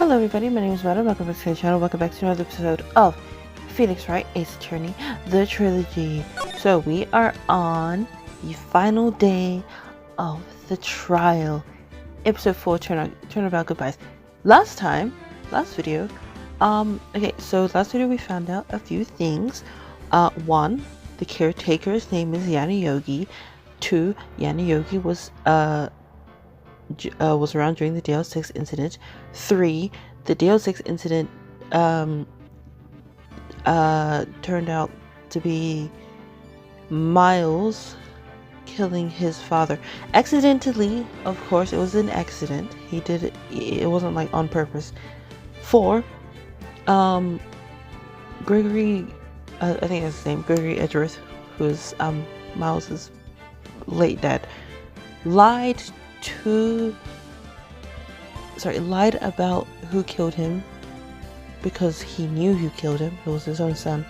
Hello everybody, my name is Madam. Welcome back to the channel. Welcome back to another episode of Phoenix Wright Ace Attorney, the trilogy. So we are on the final day of the trial. Episode 4, Turnabout Goodbyes. Last video, so last video we found out a few things. One, the caretaker's name is Yana Yogi. 2, Yana Yogi was around during the DL6 incident. 3, the DL6 incident turned out to be Miles killing his father accidentally. Of course, it was an accident. He did it. It wasn't like on purpose. 4, Gregory, I think that's his name, Gregory Edgeworth, who's Miles's late dad, lied about who killed him because he knew who killed him. It was his own son.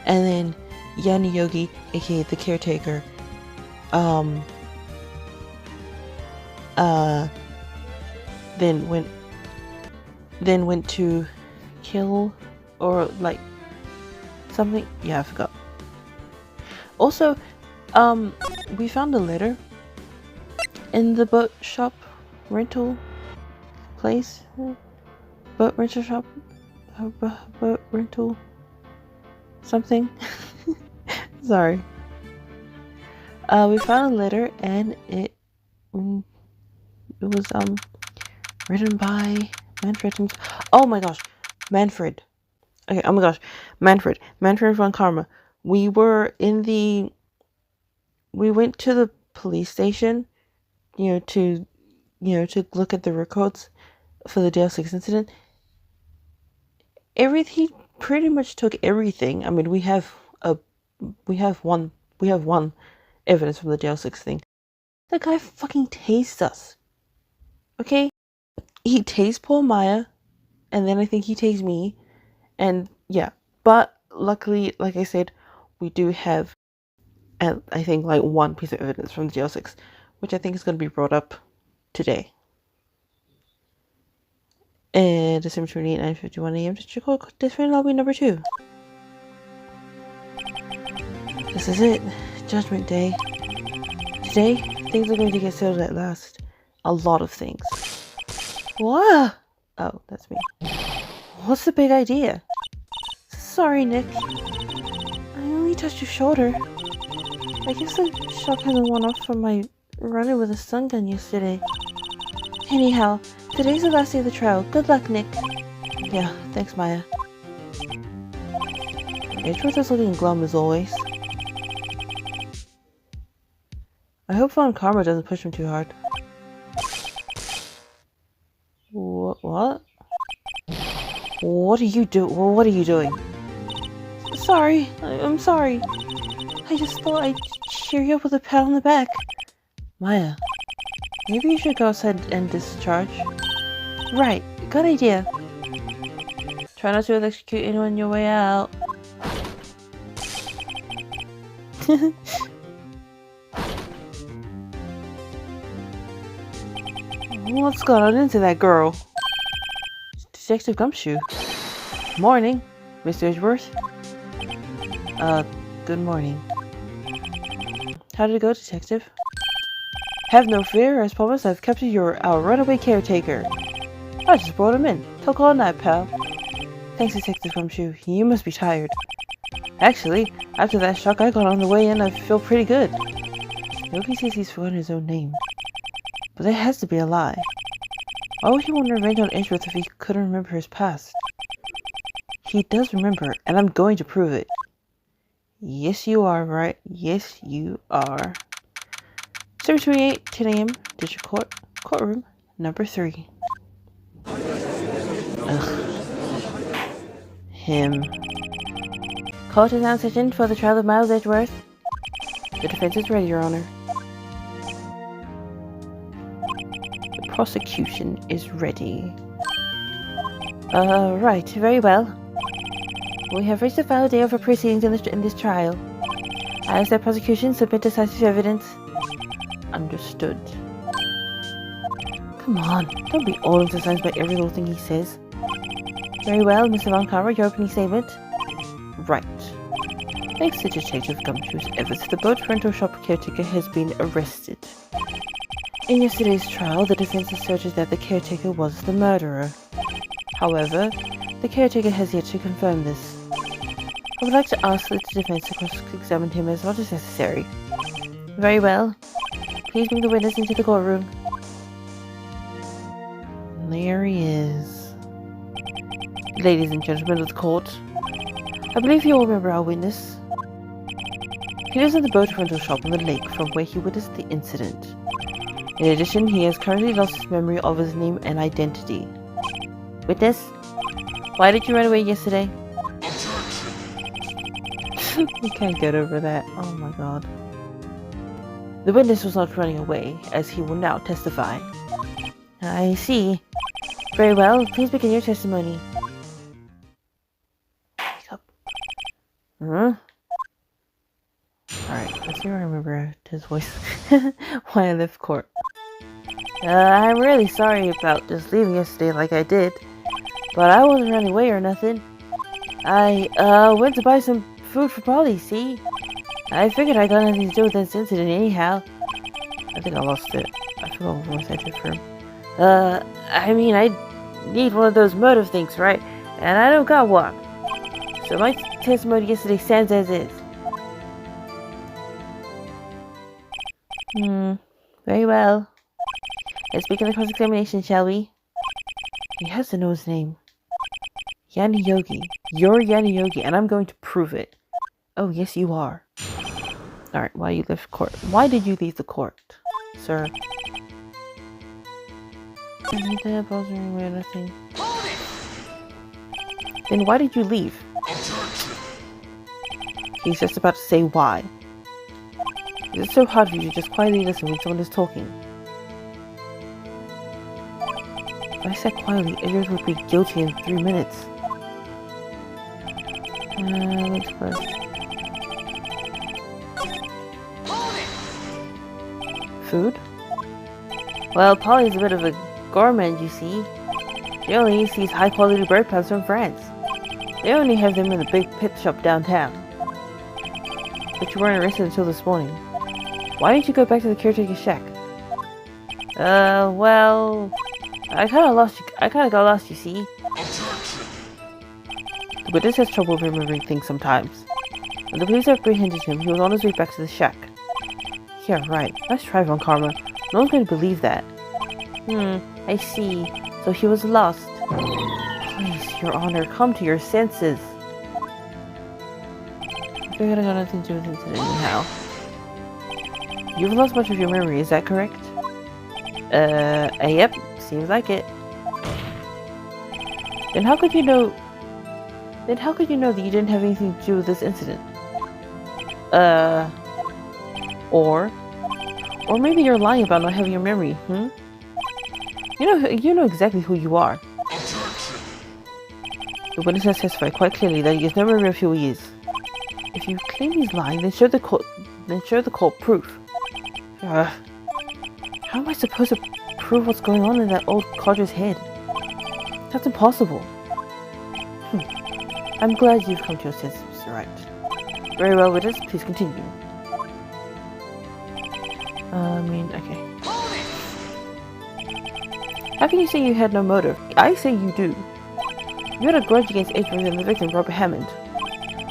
And then Yana Yogi, aka the caretaker, then went to kill or like something. Yeah, I forgot. Also, we found a letter in the boat shop rental place. Boat rental shop? Boat rental something. Sorry. We found a letter and it was written by Manfred. Oh my gosh, Manfred. Okay, oh my gosh, Manfred von Karma. We went to the police station, to look at the records for the DL6 incident. He pretty much took everything. I mean, we have one evidence from the DL6 thing. The guy fucking tased us. Okay? He tased poor Maya, and then I think he tased me, and yeah. But luckily, like I said, we do have, I think, like one piece of evidence from the DL6, which I think is going to be brought up today. And December 28, 9:51 a.m. District Court, District Lobby number 2. This is it. Judgment Day. Today, things are going to get settled at last. A lot of things. What? Oh, that's me. What's the big idea? Sorry, Nick. I only touched your shoulder. I guess the shock hasn't worn off from my running with a stun gun yesterday. Anyhow, today's the last day of the trial. Good luck, Nick. Yeah, thanks, Maya. Edgeworth is looking glum as always. I hope Von Karma doesn't push him too hard. What? What are you doing? Sorry. I'm sorry. I just thought I'd cheer you up with a pat on the back. Maya, maybe you should go outside and discharge. Right, good idea. Try not to electrocute anyone on your way out. What's going on into that girl? Detective Gumshoe. Morning, Mr. Edgeworth. Good morning. How did it go, Detective? Have no fear, as promised, I've captured our runaway caretaker. I just brought him in. Talk all night, pal. Thanks, Detective Gumshoe. You must be tired. Actually, after that shock I got on the way in, I feel pretty good. Yogi says he's forgotten his own name. But that has to be a lie. Why would he want to revenge on Edgeworth if he couldn't remember his past? He does remember, and I'm going to prove it. Yes, you are, right? Yes, you are. 7:28, 10 a.m. District Court, courtroom number 3. Ugh. Him. Court is now session for the trial of Miles Edgeworth. The defense is ready, Your Honor. The prosecution is ready. Right, very well. We have reached the final day of our proceedings in this trial. As the prosecution, submit decisive evidence. Understood. Come on, don't be all into signs by every little thing he says. Very well, Mr. Von Karma, your opening statement. Right. Thanks to Detective Gumshoe's efforts, the boat rental shop caretaker has been arrested. In yesterday's trial, the defense asserted that the caretaker was the murderer. However, the caretaker has yet to confirm this. I would like to ask that the defense cross-examine him as much as necessary. Very well. Please bring the witness into the courtroom. There he is. Ladies and gentlemen of the court, I believe you all remember our witness. He lives in the boat rental shop on the lake from where he witnessed the incident. In addition, he has currently lost his memory of his name and identity. Witness, why did you run away yesterday? You can't get over that. Oh my god. The witness was not running away, as he will now testify. I see. Very well, please begin your testimony. Wake up. Huh? Alright, let's see if I remember his voice. Why I left court. I'm really sorry about just leaving yesterday like I did. But I wasn't running away or nothing. I went to buy some food for Polly, see? I figured I got nothing to do with this incident anyhow. I think I lost it. I forgot what voice I did for him. I mean, I need one of those motive things, right? And I don't got one. So my testimony yesterday stands as is. Very well. Let's begin the cross-examination, shall we? He has to know his name. Yanni Yogi. You're Yanni Yogi, and I'm going to prove it. Oh, yes, you are. Alright, why you left court? Why did you leave the court, sir? Nothing. Then why did you leave? He's just about to say why. It's so hard for you to just quietly listen when someone is talking. If I said quietly, everyone would be guilty in 3 minutes. Let's first. Food? Well, Polly's a bit of a gourmand, you see. She only eats these high-quality bird pups from France. They only have them in the big pet shop downtown. But you weren't arrested until this morning. Why didn't you go back to the caretaker's shack? Well, I kinda got lost, you see. The witness has trouble remembering things sometimes. When the police apprehended him, he was on his way back to the shack. Yeah, right. Nice try, Von Karma. No one's going to believe that. I see. So he was lost. Please, Your Honor, come to your senses. I figured I got nothing to do with the incident anyhow. You've lost much of your memory, is that correct? Yep. Seems like it. Then how could you know that you didn't have anything to do with this incident? Or maybe you're lying about not having your memory, You know exactly who you are. The witness has testified quite clearly that he has no memory of who he is. If you claim he's lying, then show the court proof. How am I supposed to prove what's going on in that old codger's head? That's impossible. I'm glad you've come to your senses, Mr. Wright. Very well, witness. Please continue. Okay. How can you say you had no motive? I say you do. You had a grudge against Edward and the victim, Robert Hammond.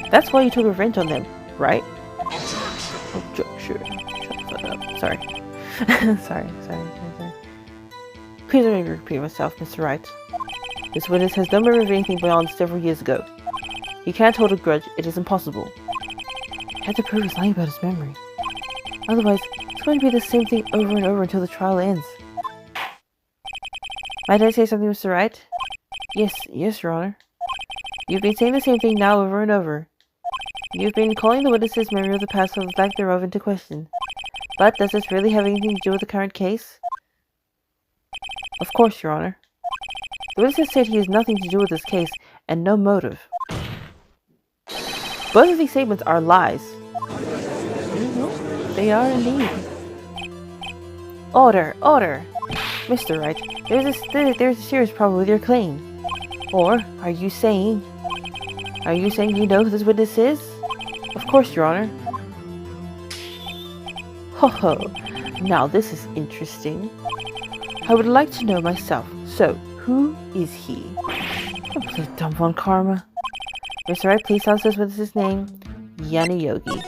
That's why you took revenge on them, right? Oh, sure. Shut the fuck up. Sorry. sorry. Please don't make me repeat myself, Mr. Wright. This witness has no memory of anything beyond several years ago. He can't hold a grudge. It is impossible. He had to prove he's lying about his memory. Otherwise, it's going to be the same thing over and over until the trial ends. Might I say something, Mr. Wright? Yes, Your Honor. You've been saying the same thing now over and over. You've been calling the witness's memory of the past or the lack thereof into question. But does this really have anything to do with the current case? Of course, Your Honor. The witness has said he has nothing to do with this case, and no motive. Both of these statements are lies. They are indeed. Order! Mr. Wright, there's a serious problem with your claim. Or are you saying you know who this witness is? Of course, Your Honor. Ho ho, now this is interesting. I would like to know myself. So, who is he? Don't play dumb Von Karma. Mr. Wright, please tell us this witness's name. Yanni Yogi.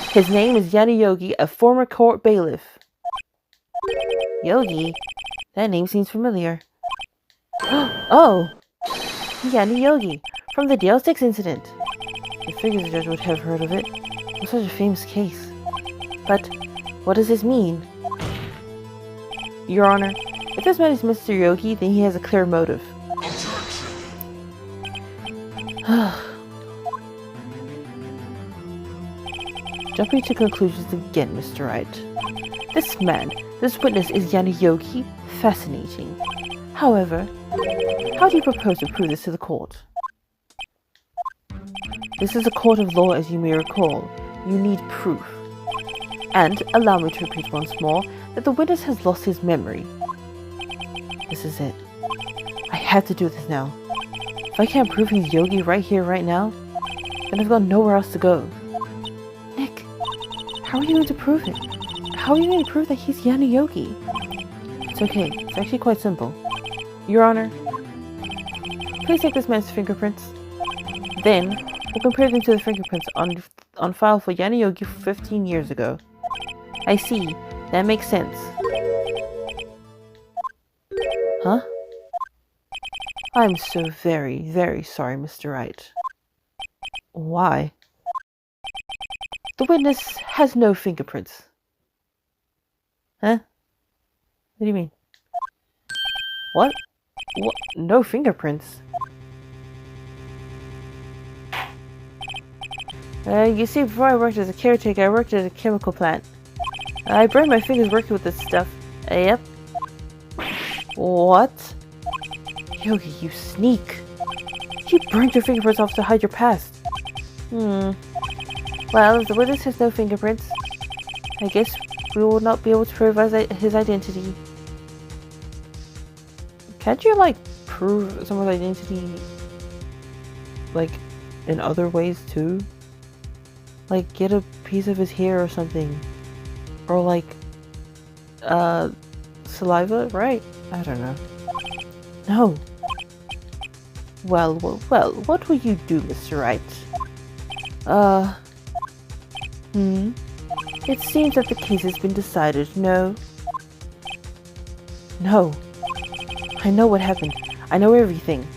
His name is Yanni Yogi, a former court bailiff. Yogi? That name seems familiar. Oh! Yanni Yogi, from the Dale 6 incident. I figured the judge would have heard of it. It was such a famous case. But, what does this mean? Your Honor, if this man is Mr. Yogi, then he has a clear motive. Jumping to conclusions again, Mr. Wright. This witness is Yanni Yogi. Fascinating. However, how do you propose to prove this to the court? This is a court of law, as you may recall. You need proof. And allow me to repeat once more that the witness has lost his memory. This is it. I have to do this now. If I can't prove he's Yogi right here, right now, then I've got nowhere else to go. Nick, how are you going to prove it? How are you going to prove that he's Yanni Yogi? It's okay. It's actually quite simple. Your Honor, please take this man's fingerprints. Then, we'll compare them to the fingerprints on file for Yanni Yogi 15 years ago. I see. That makes sense. Huh? I'm so very, very sorry, Mr. Wright. Why? The witness has no fingerprints. Huh? What do you mean? What? What? No fingerprints? You see, before I worked as a caretaker, I worked at a chemical plant. I burned my fingers working with this stuff. Yep. What? Yogi, you sneak. You burned your fingerprints off to hide your past. Well, if the witness has no fingerprints, I guess we will not be able to prove his identity. Can't you, like, prove someone's identity, like, in other ways, too? Like, get a piece of his hair or something. Or, like, saliva, right? I don't know. No. Well, what will you do, Mr. Wright? It seems that the case has been decided, no? No. I know what happened. I know everything.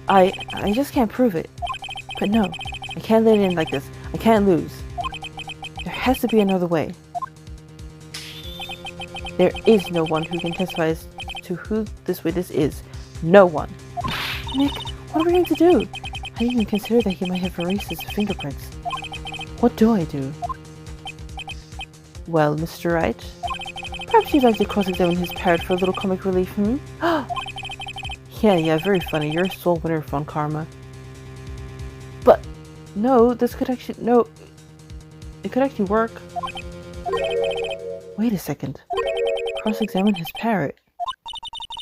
I just can't prove it. But no, I can't let it in like this. I can't lose. There has to be another way. There is no one who can testify as to who this witness is. No one. Nick, what are we going to do? I didn't even consider that he might have erased his fingerprints. What do I do? Well, Mr. Wright, perhaps you'd like to cross-examine his parrot for a little comic relief, Yeah, very funny. You're a sole winner, Von Karma. But, no, this could actually, no, it could actually work. Wait a second. Cross-examine his parrot.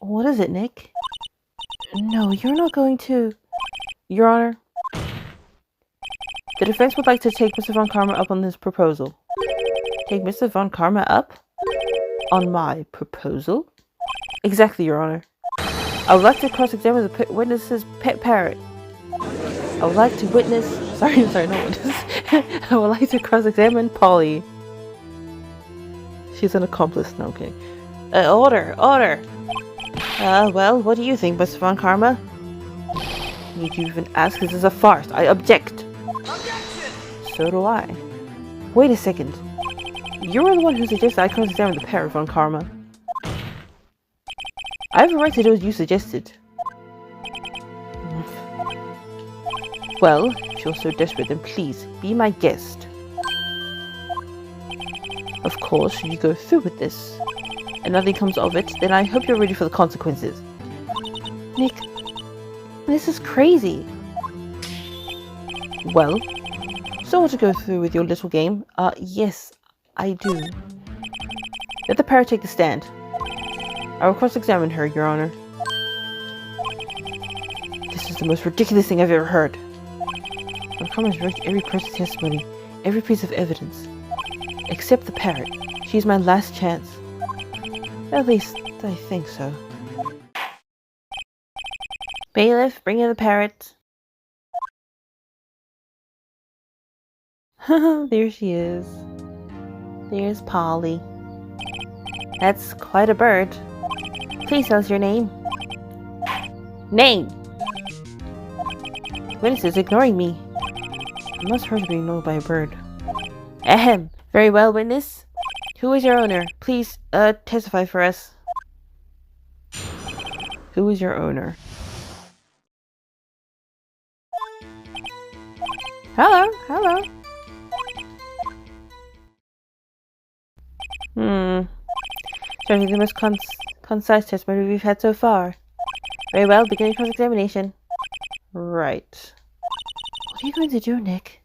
What is it, Nick? No, you're not going to... Your Honor, the defense would like to take Mr. Von Karma up on this proposal. Take Mr. Von Karma up? On my proposal? Exactly, Your Honor. I would like to cross-examine the witness's pet parrot. I would like to witness... Sorry, not witness. I would like to cross-examine Polly. She's an accomplice. No, okay. Order! Well, what do you think, Mr. Von Karma? Need you even ask? This is a farce. I object! Objection! So do I. Wait a second. You were the one who suggested I cross-examine the parrot, Von Karma. I have a right to do as you suggested. Well, if you're so desperate, then please, be my guest. Of course, if you go through with this, and nothing comes of it, then I hope you're ready for the consequences. Nick, this is crazy. Well, so want to go through with your little game? Yes, I do. Let the parrot take the stand. I will cross-examine her, Your Honor. This is the most ridiculous thing I've ever heard. I'm coming to wreck every person's testimony, every piece of evidence. Except the parrot. She's my last chance. At least, I think so. Bailiff, bring in the parrot. There she is. There's Polly. That's quite a bird. Please tell us your name. Name! Witness is ignoring me. I must hurt to be ignored by a bird. Ahem. Very well, witness. Who is your owner? Please, testify for us. Who is your owner? Hello, hello. Certainly the most concise testimony we've had so far. Very well, beginning cross-examination. Right. What are you going to do, Nick?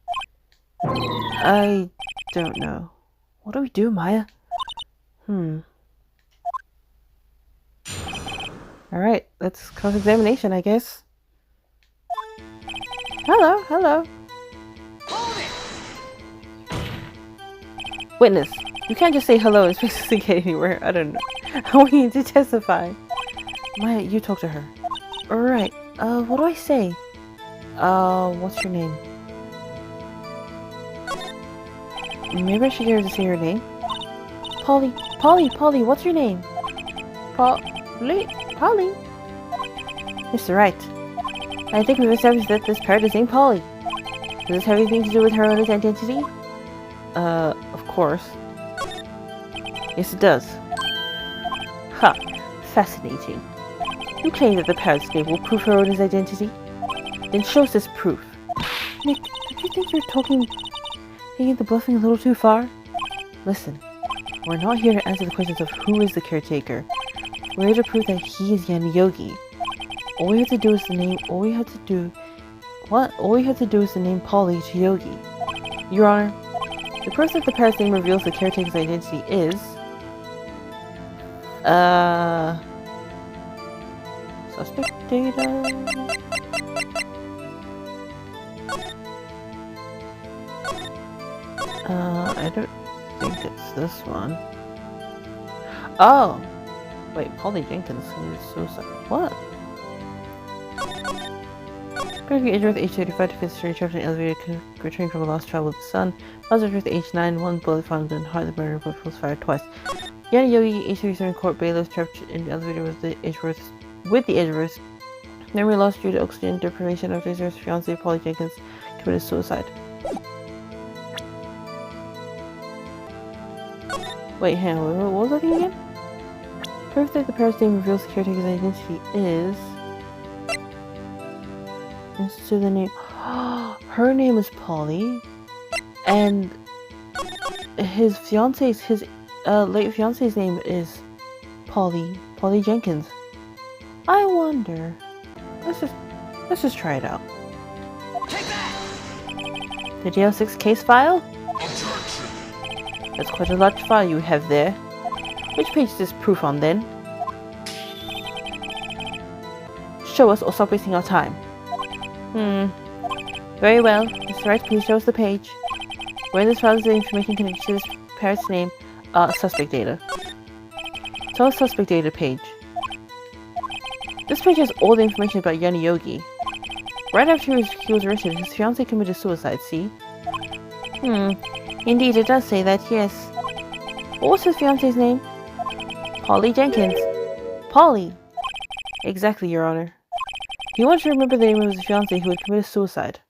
I don't know. What do we do, Maya? Alright, let's cross-examination, I guess. Hello, hello. Witness, you can't just say hello and expect us to get anywhere. I don't know. I want you to testify. Maya, you talk to her. Alright, what do I say? What's your name? Maybe I should get her to say her name. Polly, what's your name? Polly? Mr. Wright, I think we've established that this parrot is named Polly. Does this have anything to do with her owner's identity? Of course. Yes, it does. Ha! Fascinating. You claim that the parrot's name will prove her owner's identity? Then show us this proof. Nick, don't you think you're taking the bluffing a little too far? Listen, we're not here to answer the questions of who is the caretaker. We're here to prove that he is Yanni Yogi. All we have to do is the name Polly to Yogi. Your Honor, the proof that the parrot's name reveals the caretaker's identity is suspect data. I don't think it's this one. Oh! Wait, Polly Jenkins committed suicide. What? Currently injured with age 35 to physically trapped in an elevator, returning from a lost travel with the sun. Positive with age 9, 1 bullet found in heart, the murder bullet was fired twice. Yanni Yogi, age 37, court bailiff, trapped in the elevator with the Edgeworths. Memory loss due to oxygen deprivation after his fiancée, Polly Jenkins, committed suicide. Wait, hang on, what was that thing again? Proof that the parrot's name reveals the caretaker's identity is... to the name... Her name is Polly. And... his late fiance's name is... Polly Jenkins. I wonder... Let's just try it out. Take that! The JL6 case file? That's quite a large file you have there. Which page is this proof on, then? Show us or stop wasting our time. Very well. Mr. Wright, please show us the page. Where in this file is the information connected to this parrot's name? Suspect data. Tell us suspect data page. This page has all the information about Yanni Yogi. Right after he was arrested, his fiancée committed suicide, see? Indeed, it does say that, yes. What was his fiancée's name? Polly Jenkins. Polly! Exactly, Your Honor. He wanted to remember the name of his fiancée who had committed suicide.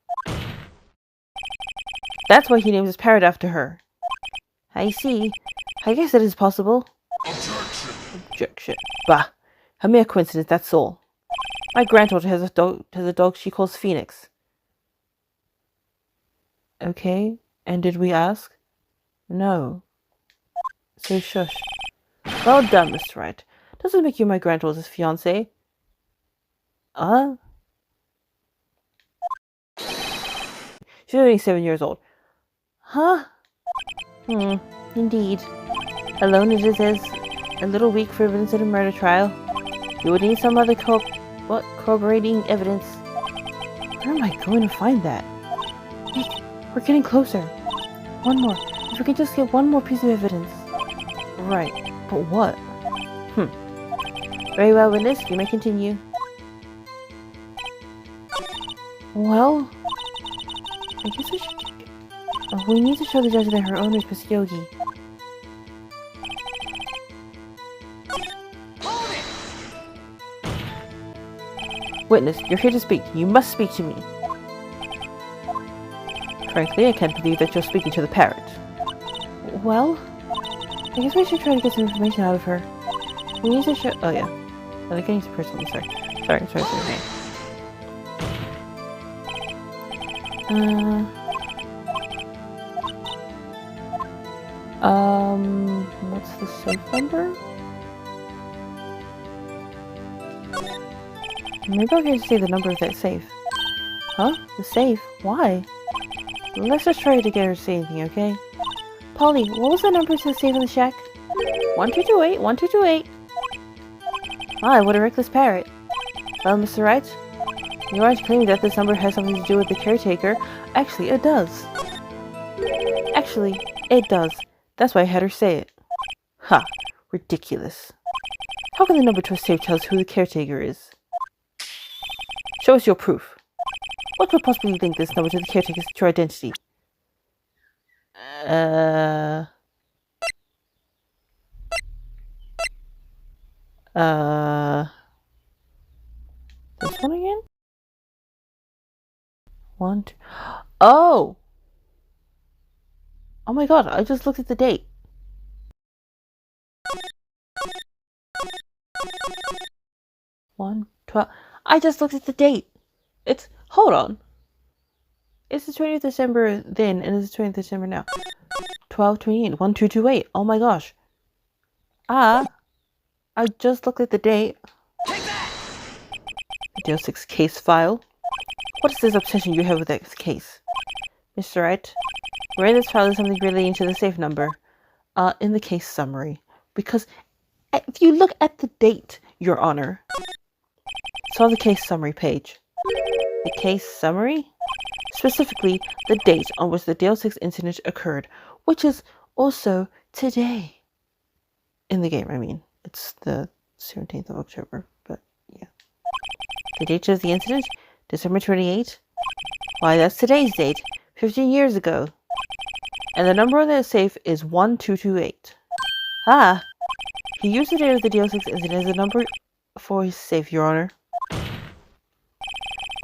That's why he named his parrot after her. I see. I guess that is possible. Objection. Bah. A mere coincidence, that's all. My granddaughter has a dog she calls Phoenix. Okay. And did we ask? No. So shush. Well done, Mr. Wright. Doesn't make you my granddaughter's fiancé. She's only 7 years old. Huh? Indeed. Alone it is a little weak for evidence in a murder trial. You would need some other What corroborating evidence? Where am I going to find that? Nick, we're getting closer. One more. If we can just get one more piece of evidence. Right, but what? Very well, witness. You may continue. Well, I guess I should... we need to show the judge that her owner is Miss Yogi. Witness, you're here to speak. You must speak to me. Frankly, I can't believe that you're speaking to the parrot. Well, I guess we should try to get some information out of her. We need to show... Oh, yeah. I'm getting too personal. Sorry. What's the safe number? Maybe I'll get to say the number of that safe. Huh? The safe? Why? Let's just try to get her to say anything, okay? Polly, what was the number to the safe in the shack? 1228, 1228. Ah, what a reckless parrot. Well, Mr. Wright, you aren't claiming that this number has something to do with the caretaker. Actually, it does. That's why I had her say it. Ha! Ridiculous. How can the number to a safe tell us who the caretaker is? Show us your proof. What could possibly link this number to the caretaker's true identity? This one again? One, two... Oh! Oh my god, I just looked at the date. I just looked at the date. Hold on. It's the 20th December then, and it's the 20th December now. 12/28, 1228. Oh my gosh. I just looked at the date. Take that! Deal 6 case file. What is this obsession you have with that case? Mr. Wright, where in this file is something relating to the safe number? In the case summary. Because if you look at the date, Your Honor. It's on the case summary page. The case summary? Specifically, the date on which the Dale 6 incident occurred, which is also today. In the game, I mean. It's the 17th of October, but yeah. The date of the incident? December 28th? Why, that's today's date, 15 years ago. And the number on the safe is 1228. Ah! He used the date of the Dale 6 incident as a number for his safe, Your Honor.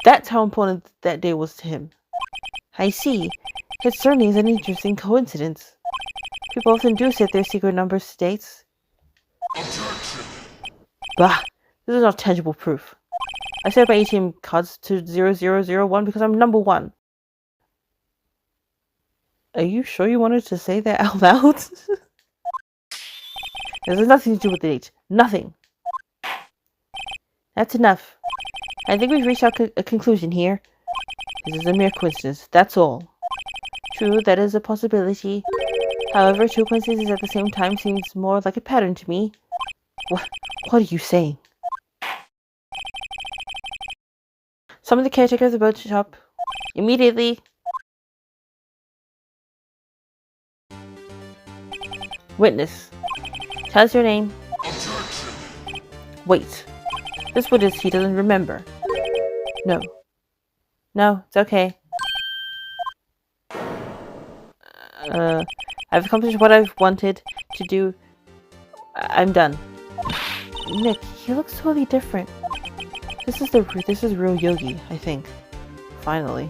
That's how important that day was to him. I see. It certainly is an interesting coincidence. People often do set their secret number states. Objection! Bah! This is not tangible proof. I set my ATM cards to 0001 because I'm number 1. Are you sure you wanted to say that out loud? This has nothing to do with the date. Nothing. That's enough. I think we've reached a conclusion here. This is a mere coincidence, that's all. True, that is a possibility. However, two coincidences at the same time seems more like a pattern to me. What are you saying? Summon the caretaker of the boat shop. Immediately. Witness. Tell us your name. Objection! Wait. This witness, he doesn't remember. No. No, it's okay. I've accomplished what I've wanted to do. I'm done. Nick, he looks totally different. This is real Yogi, I think. Finally.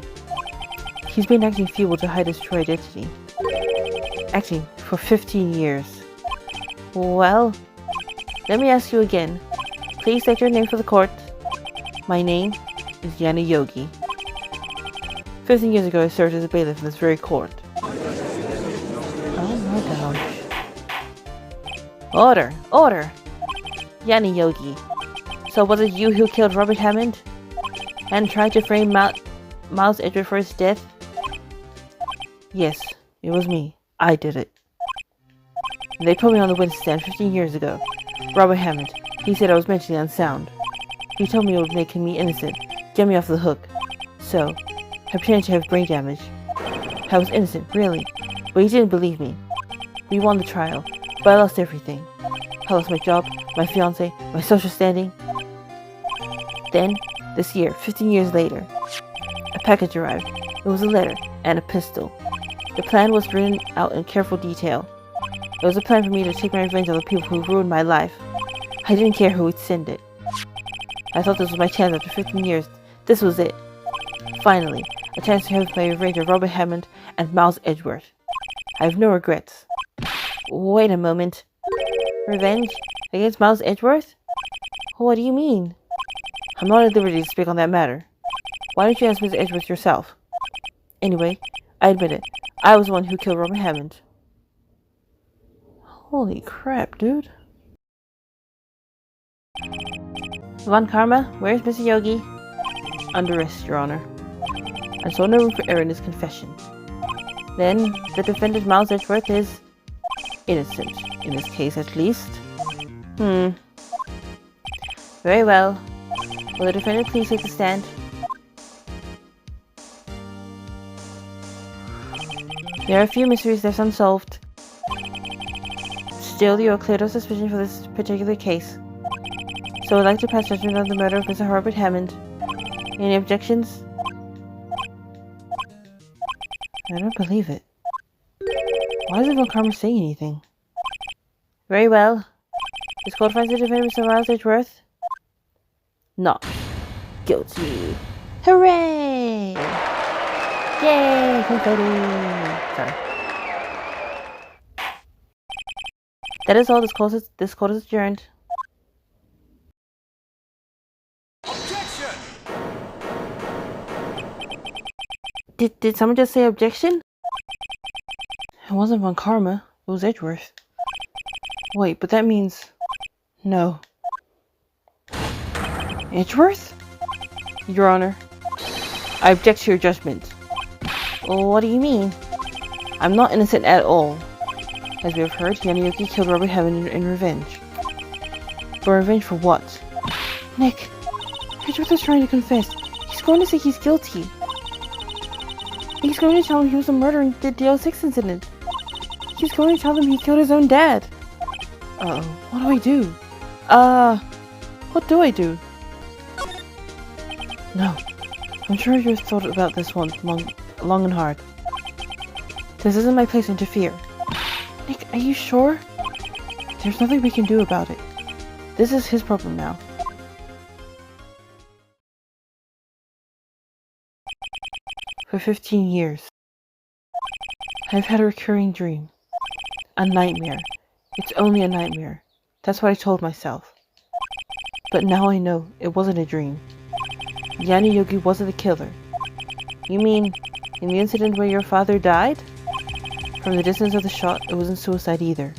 He's been acting feeble to hide his true identity. Acting for 15 years. Well, let me ask you again. Please state your name for the court. My name is Yana Yogi. 15 years ago, I served as a bailiff in this very court. Oh my gosh. Order! Order! Yana Yogi. So was it you who killed Robert Hammond? And tried to frame Miles Edward for his death? Yes, it was me. I did it. They put me on the witness stand 15 years ago. Robert Hammond. He said I was mentally unsound. He told me it would make me innocent, get me off the hook. So, I pretended to have brain damage. I was innocent, really, but he didn't believe me. We won the trial, but I lost everything. I lost my job, my fiancé, my social standing. Then, this year, 15 years later, a package arrived. It was a letter and a pistol. The plan was written out in careful detail. It was a plan for me to take my revenge on the people who ruined my life. I didn't care who would send it. I thought this was my chance after 15 years. This was it. Finally, a chance to have my revenge on Robert Hammond and Miles Edgeworth. I have no regrets. Wait a moment. Revenge? Against Miles Edgeworth? What do you mean? I'm not at liberty to speak on that matter. Why don't you ask Miss Edgeworth yourself? Anyway, I admit it. I was the one who killed Robert Hammond. Holy crap, dude. Von Karma, where's Mr. Yogi? Under arrest, Your Honor. I saw no room for error in his confession. Then, the defendant Miles Edgeworth is innocent, in this case at least. Very well. Will the defendant please take the stand? There are a few mysteries left unsolved. Still, you are cleared of suspicion for this particular case. So I'd like to pass judgment on the murder of Mr. Robert Hammond. Any objections? I don't believe it. Why doesn't Von Karma say anything? Very well. This court finds the defendant Mr. Miles Edgeworth not guilty. Hooray! Yay! Confetti! Sorry. That is all. This court is adjourned. Objection! Did someone just say objection? It wasn't Von Karma. It was Edgeworth. Wait, but that means... No. Edgeworth? Your Honor, I object to your judgment. Well, what do you mean? I'm not innocent at all. As we have heard, Yanayuki killed Robert Hammond in revenge. But revenge for what? Nick, Edgeworth is trying to confess. He's going to say he's guilty. He's going to tell him he was the murderer in the DL6 incident. He's going to tell them he killed his own dad. Uh-oh, what do I do? What do I do? No, I'm sure you've thought about this one long and hard. This isn't my place to interfere. Nick, are you sure? There's nothing we can do about it. This is his problem now. For 15 years, I've had a recurring dream. A nightmare. It's only a nightmare. That's what I told myself. But now I know it wasn't a dream. Yanayuki wasn't the killer. You mean, in the incident where your father died? From the distance of the shot, it wasn't suicide either.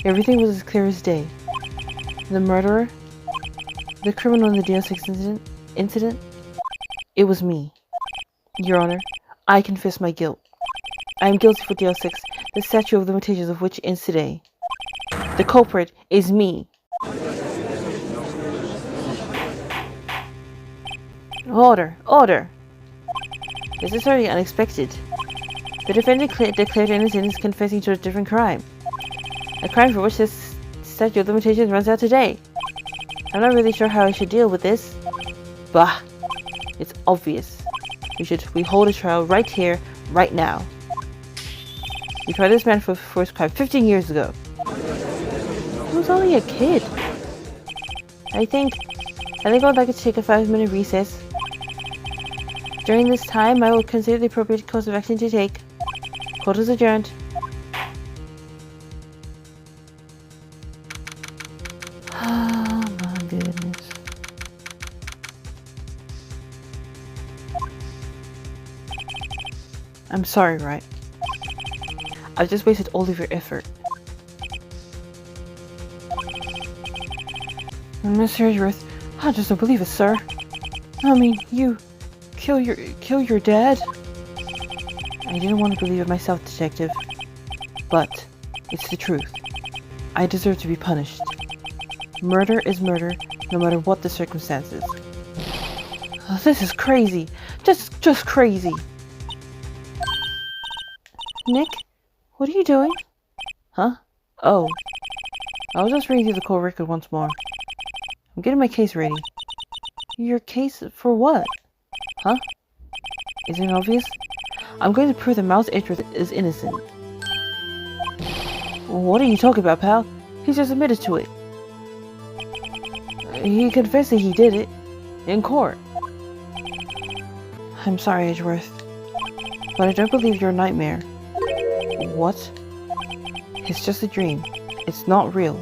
Everything was as clear as day. The murderer? The criminal in the DL6 incident? It was me. Your Honor, I confess my guilt. I am guilty for DL6, the statute of limitations of which ends today. The culprit is me. Order! Order! This is very unexpected. The defendant declared innocent is confessing to a different crime. A crime for which this statute of limitations runs out today. I'm not really sure how I should deal with this. Bah! It's obvious. We hold a trial right here, right now. We tried this man for his crime 15 years ago. He was only a kid. I think I'd like to take a 5-minute recess. During this time, I will consider the appropriate course of action to take. Court is adjourned. Oh my goodness. I'm sorry, Wright. I've just wasted all of your effort. Mr. Edgeworth, I just don't believe it, sir. I mean, you kill your dad? I didn't want to believe it myself, Detective. But it's the truth. I deserve to be punished. Murder is murder, no matter what the circumstances. Oh, this is crazy. Just crazy. Nick, what are you doing? Huh? Oh. I was just reading through the court record once more. I'm getting my case ready. Your case for what? Huh? Isn't it obvious? I'm going to prove that Miles Edgeworth is innocent. What are you talking about, pal? He's just admitted to it. He confessed that he did it. In court. I'm sorry, Edgeworth. But I don't believe you're a nightmare. What? It's just a dream. It's not real.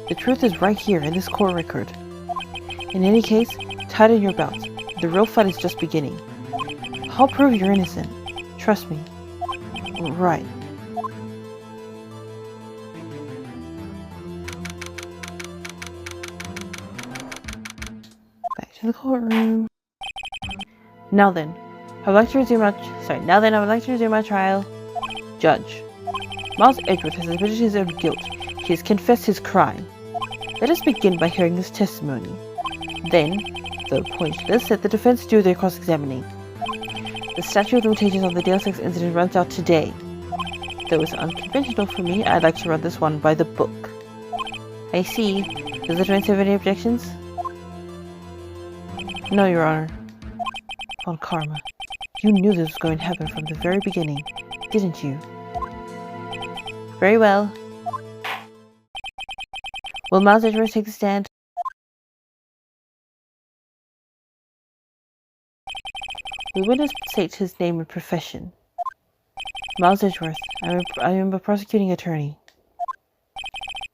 The truth is right here in this court record. In any case, tighten your belt. The real fight is just beginning. I'll prove you're innocent. Trust me. Right. Back to the courtroom. Now then, I would like to resume my trial. Judge. Miles Edgeworth has admitted his own guilt. He has confessed his crime. Let us begin by hearing his testimony. Then, though pointless, let the defense do their cross-examining. The statute of limitations on the Deus Ex incident runs out today. Though it's unconventional for me, I'd like to run this one by the book. I see. Does the defense have any objections? No, Your Honor. On karma. You knew this was going to happen from the very beginning, didn't you? Very well. Will Miles Edgeworth take the stand? The witness states his name and profession. Miles Edgeworth. I am a prosecuting attorney.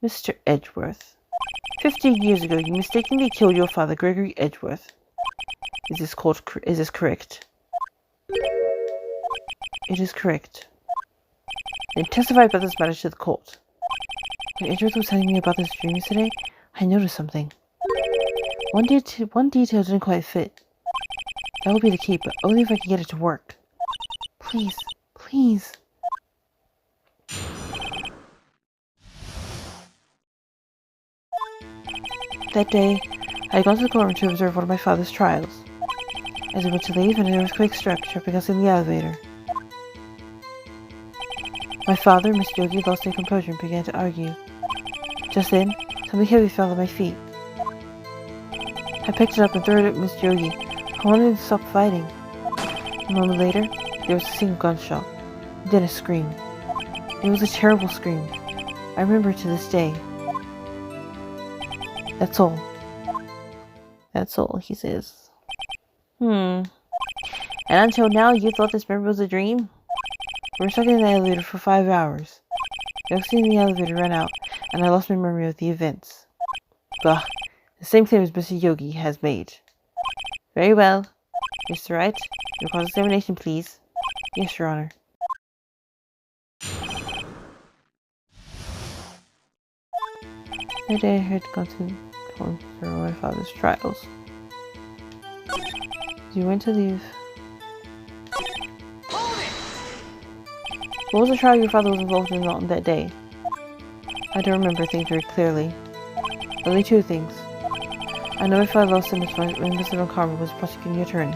Mr. Edgeworth. 15 years ago, you mistakenly killed your father, Gregory Edgeworth. Is this correct? It is correct. Then testify about this matter to the court. When Edgeworth was telling me about this dream yesterday, I noticed something. One detail didn't quite fit. That will be the key, but only if I can get it to work. Please, please. That day, I had gone to the courtroom to observe one of my father's trials. As I went to leave, an earthquake struck, trapping us in the elevator. My father, Mr. Yogi, lost their composure and began to argue. Just then, something heavy fell at my feet. I picked it up and threw it at Mr. Yogi. I wanted him to stop fighting. A moment later, there was a single gunshot, then a scream. It was a terrible scream. I remember it to this day. That's all. That's all, he says. And until now, you thought this memory was a dream? We were stuck in the elevator for 5 hours. The oxygen in the elevator ran out, and I lost my memory of the events. Bah, the same claim as Mr. Yogi has made. Very well. Mr. Wright, your cross-examination, please. Yes, Your Honor. That day I had gone to court for my father's trials. You went to leave. What was the trial your father was involved in on that day? I don't remember things very clearly. Only 2 things. I know my father lost him when Mr. Von Karma was prosecuting attorney.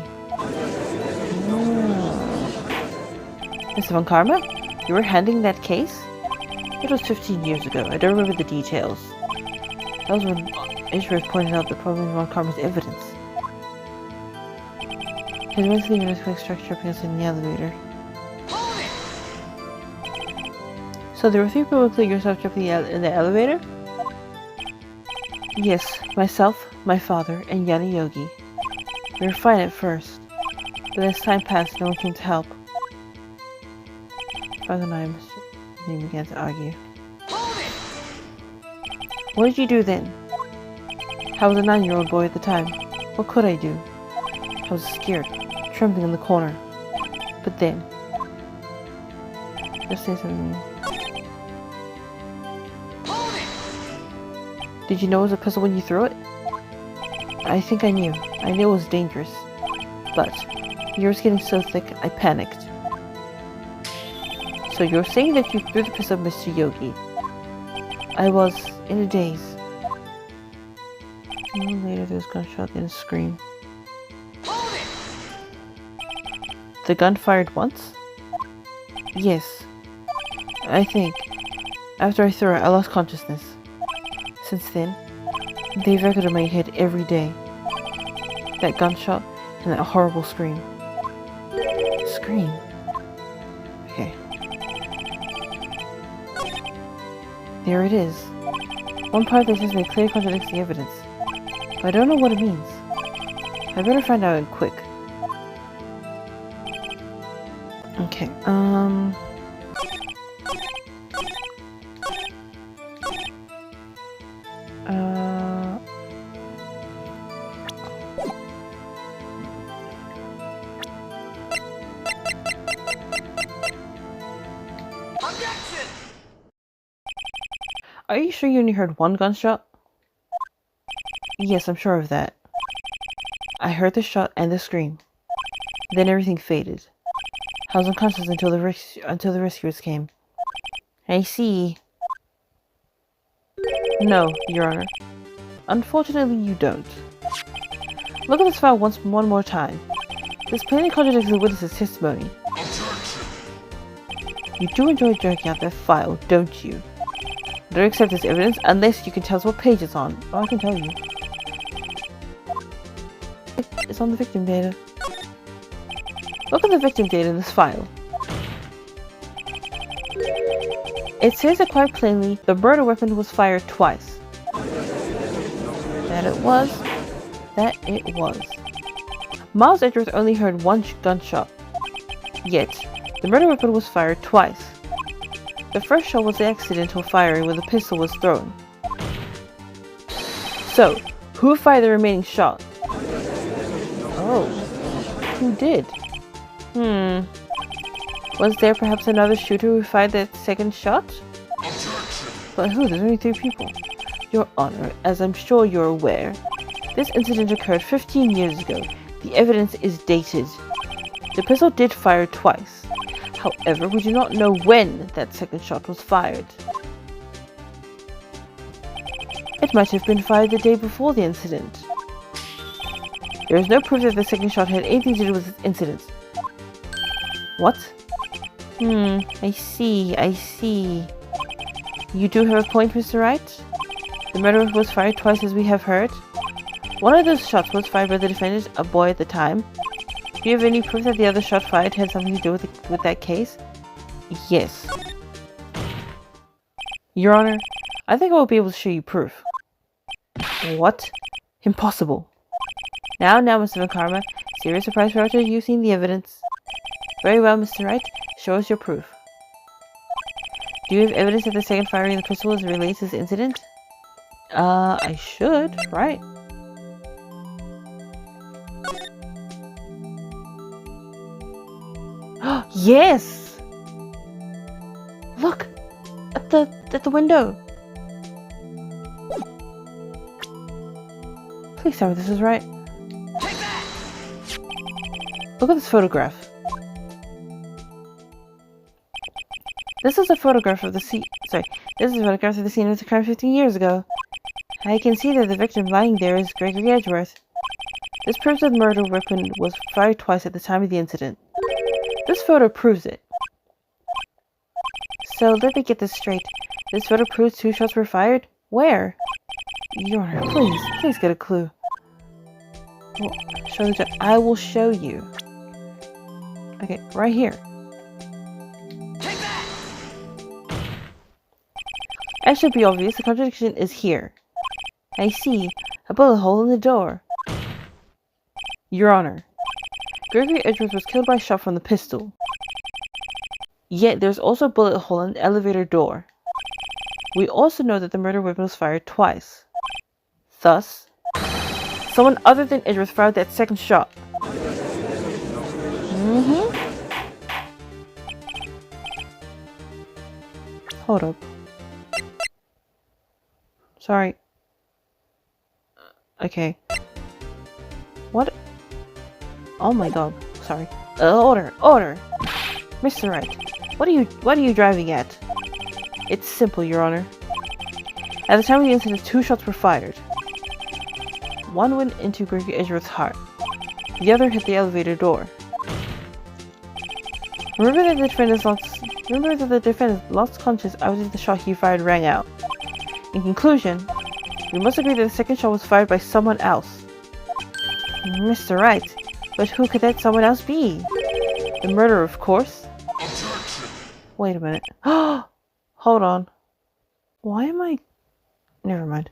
Mr. Von Karma? You were handling that case? It was 15 years ago. I don't remember the details. That was when Edgeworth pointed out the problem with Von Karma's evidence. His went to leave an earthquake struck trapping us in the elevator. So there were 3 people including yourself trapped in the elevator? Yes, myself, my father, and Yana Yogi. We were fine at first, but as time passed, no one came to help. Father and I began to argue. What did you do then? I was a 9-year-old boy at the time. What could I do? I was scared, trembling in the corner. But then... Just say something. Did you know it was a pistol when you threw it? I think I knew. I knew it was dangerous. But, the air was getting so thick, I panicked. So you're saying that you threw the pistol at Mr. Yogi. I was in a daze. A moment later, there was a gunshot and a scream. Hold it! The gun fired once? Yes. I think. After I threw it, I lost consciousness. Since then, they've echoed in my head every day. That gunshot and that horrible scream. Scream? Okay. There it is. One part that says me clearly contradicts the evidence. But I don't know what it means. I better find out and quick. Okay, Objection! Are you sure you only heard one gunshot? Yes, I'm sure of that. I heard the shot and the scream. Then everything faded. I was unconscious until the rescuers came. I see. No, Your Honor. Unfortunately, you don't. Look at this file one more time. This plainly contradicts the witness's testimony. Objection! You do enjoy jerking out that file, don't you? I don't accept this evidence unless you can tell us what page it's on. Oh, I can tell you. It's on the victim data. Look at the victim data in this file. It says that quite plainly, the murder weapon was fired twice. That it was. Miles Edgeworth only heard one gunshot. Yet, the murder weapon was fired twice. The first shot was the accidental firing when the pistol was thrown. So, who fired the remaining shot? Oh, who did? Was there perhaps another shooter who fired that second shot? But who? There's only 3 people. Your Honor, as I'm sure you're aware, this incident occurred 15 years ago. The evidence is dated. The pistol did fire twice. However, we do not know when that second shot was fired. It might have been fired the day before the incident. There is no proof that the second shot had anything to do with this incident. What? I see. You do have a point, Mr. Wright? The murder was fired twice, as we have heard. One of those shots was fired by the defendant, a boy at the time. Do you have any proof that the other shot fired had something to do with that case? Yes. Your Honor, I think I will be able to show you proof. What? Impossible. Now, Mr. Van Karma, serious surprise for after you've seen the evidence. Very well, Mr. Wright. Show us your proof. Do you have evidence that the second firing of the pistol is related to this incident? I should, right? Yes! Look! At the window! Please tell me this is right. Take that! Look at this photograph. This is a photograph of the scene. This is a photograph of the scene of the crime 15 years ago. I can see that the victim lying there is Gregory Edgeworth. This proves that the murder weapon was fired twice at the time of the incident. This photo proves it. So let me get this straight. This photo proves 2 shots were fired? Where? Your Honor, please get a clue. Well, I will show you. Okay, right here. Take that! As should be obvious, the contradiction is here. I see. A bullet hole in the door. Your Honor, Gregory Edgeworth was killed by a shot from the pistol. Yet there's also a bullet hole in the elevator door. We also know that the murder weapon was fired twice. Thus, someone other than Edgeworth fired that second shot. Hold up. Sorry. Okay. What? Oh my god. Sorry. Order! Mr. Wright, what are you driving at? It's simple, Your Honor. At the time of the incident, 2 shots were fired. One went into Gregory Edgeworth's heart. The other hit the elevator door. Remember that the defendant lost consciousness after the shot he fired rang out. In conclusion, we must agree that the second shot was fired by someone else. Mr. Wright, but who could that someone else be? The murderer, of course. Objection. Wait a minute. Hold on. Why am I... Never mind.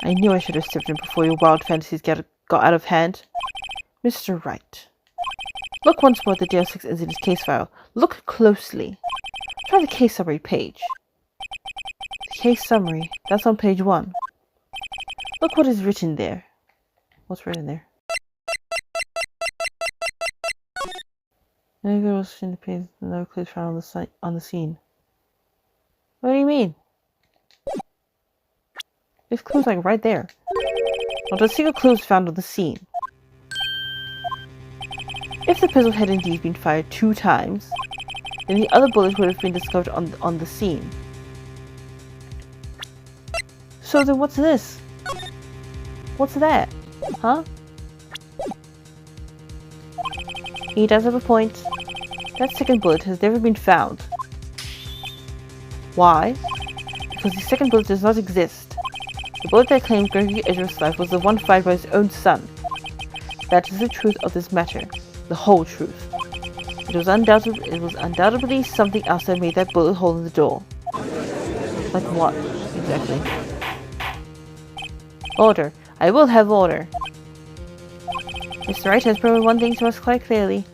I knew I should have stepped in before your wild fantasies got out of hand. Mr. Wright. Look once more at the Deus 6 incident case file. Look closely. Try the case summary page. The case summary, that's on page 1. Look what is written there. What's written there? No girls in the page, no clues found on the scene. What do you mean? There's clues like right there. Not a single clue was found on the scene. If the pistol had indeed been fired 2 times, then the other bullet would have been discovered on the scene. So then what's this? What's that? Huh? He does have a point. That second bullet has never been found. Why? Because the second bullet does not exist. The bullet that claimed Gregory Edgeworth's life was the one fired by his own son. That is the truth of this matter. The whole truth. It was undoubtedly something else that made that bullet hole in the door. Like what, exactly? Order. I will have order. Mr. Wright has proven one thing to us quite clearly.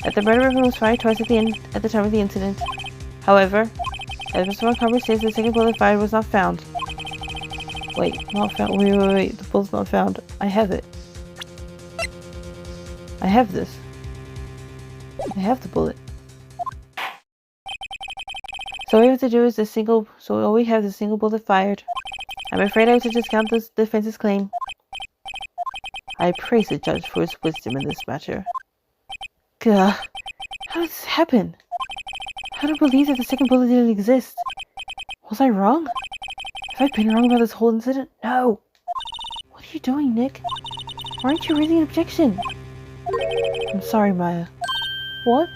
That the murder weapon was fired twice at the time of the incident. However, as Mr. Montgomery says, the second bullet fired was not found. Wait, not found. Wait. The bullet's not found. I have it. I have this. I have the bullet. So all we have to do is all we have is a single bullet fired. I'm afraid I have to discount this defense's claim. I praise the judge for his wisdom in this matter. Gah. How did this happen? How do I believe that the second bullet didn't exist? Was I wrong? Have I been wrong about this whole incident? No! What are you doing, Nick? Why aren't you raising an objection? I'm sorry, Maya. What?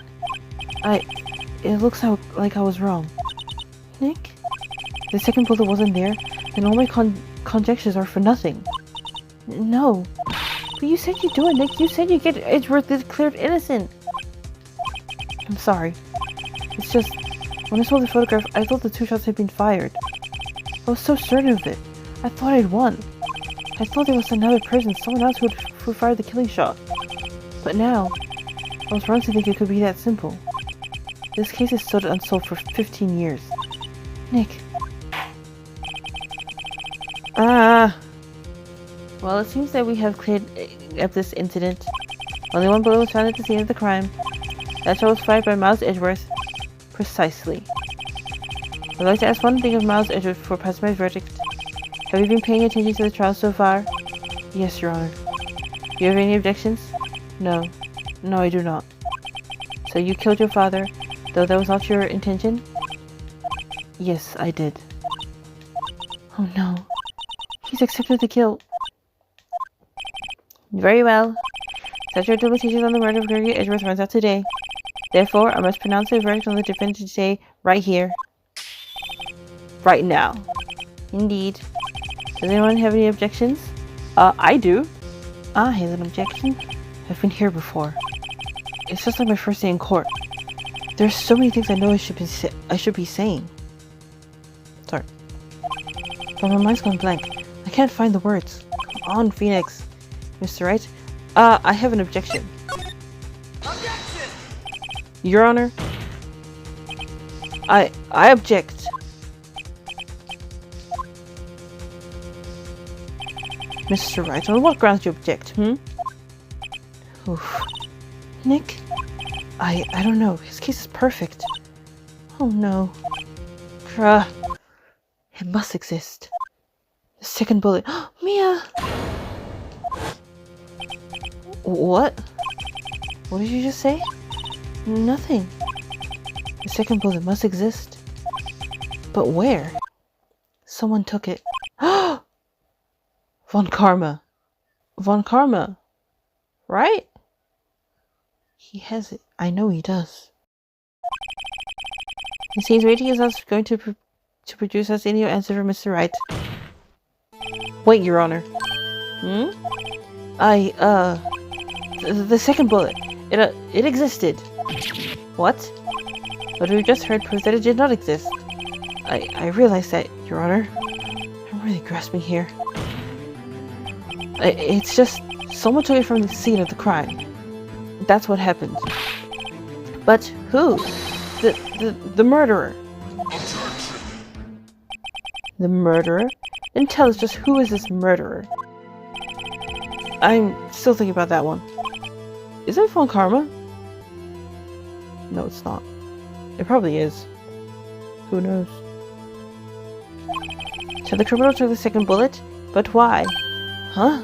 It looks like I was wrong. Nick? The second bullet wasn't there, then all my conjectures are for nothing. No. But you said you'd do it, Nick. You said you'd get Edgeworth declared innocent. I'm sorry. It's just, when I saw the photograph, I thought the 2 shots had been fired. I was so certain of it. I thought I'd won. I thought there was another person, someone else who fired the killing shot. But now, I was wrong to think it could be that simple. This case has stood unsolved for 15 years. Nick. Well, it seems that we have cleared up this incident. Only one bullet was found at the scene of the crime. That shot was fired by Miles Edgeworth. Precisely. I'd like to ask one thing of Miles Edgeworth before passing my verdict. Have you been paying attention to the trial so far? Yes, Your Honor. Do you have any objections? No. No, I do not. So you killed your father, though that was not your intention? Yes, I did. Oh no. He's accepted the guilt. Very well. Statute of limitations on the murder of Gregory Edgeworth runs out today. Therefore, I must pronounce a verdict on the defendant today, right here. Right now. Indeed. Does anyone have any objections? I do. I have an objection. I've been here before. It's just like my first day in court. There's so many things I know I should be saying. Sorry. But my mind's gone blank. I can't find the words. Come on, Phoenix. Mr. Wright? I have an objection. Objection! Your Honor? I object. Mr. Wright, on what grounds you object, Oof. Nick? I don't know. His case is perfect. Oh no. It must exist. The second bullet. Mia! What? What did you just say? Nothing. The second bullet must exist. But where? Someone took it. Von Karma. Von Karma. Right? He has it. I know he does. It seems waiting is not going to produce us any answer from Mr. Wright. Wait, Your Honor. The second bullet. It existed. What? What we just heard proves that it did not exist. I realize that, Your Honor. I'm really grasping here. It's just someone took it from the scene of the crime. That's what happened. But who? The murderer. The murderer? Then tell us just who is this murderer? I'm still thinking about that one. Is it Von Karma? No, it's not. It probably is. Who knows? So the criminal took the second bullet, but why? Huh?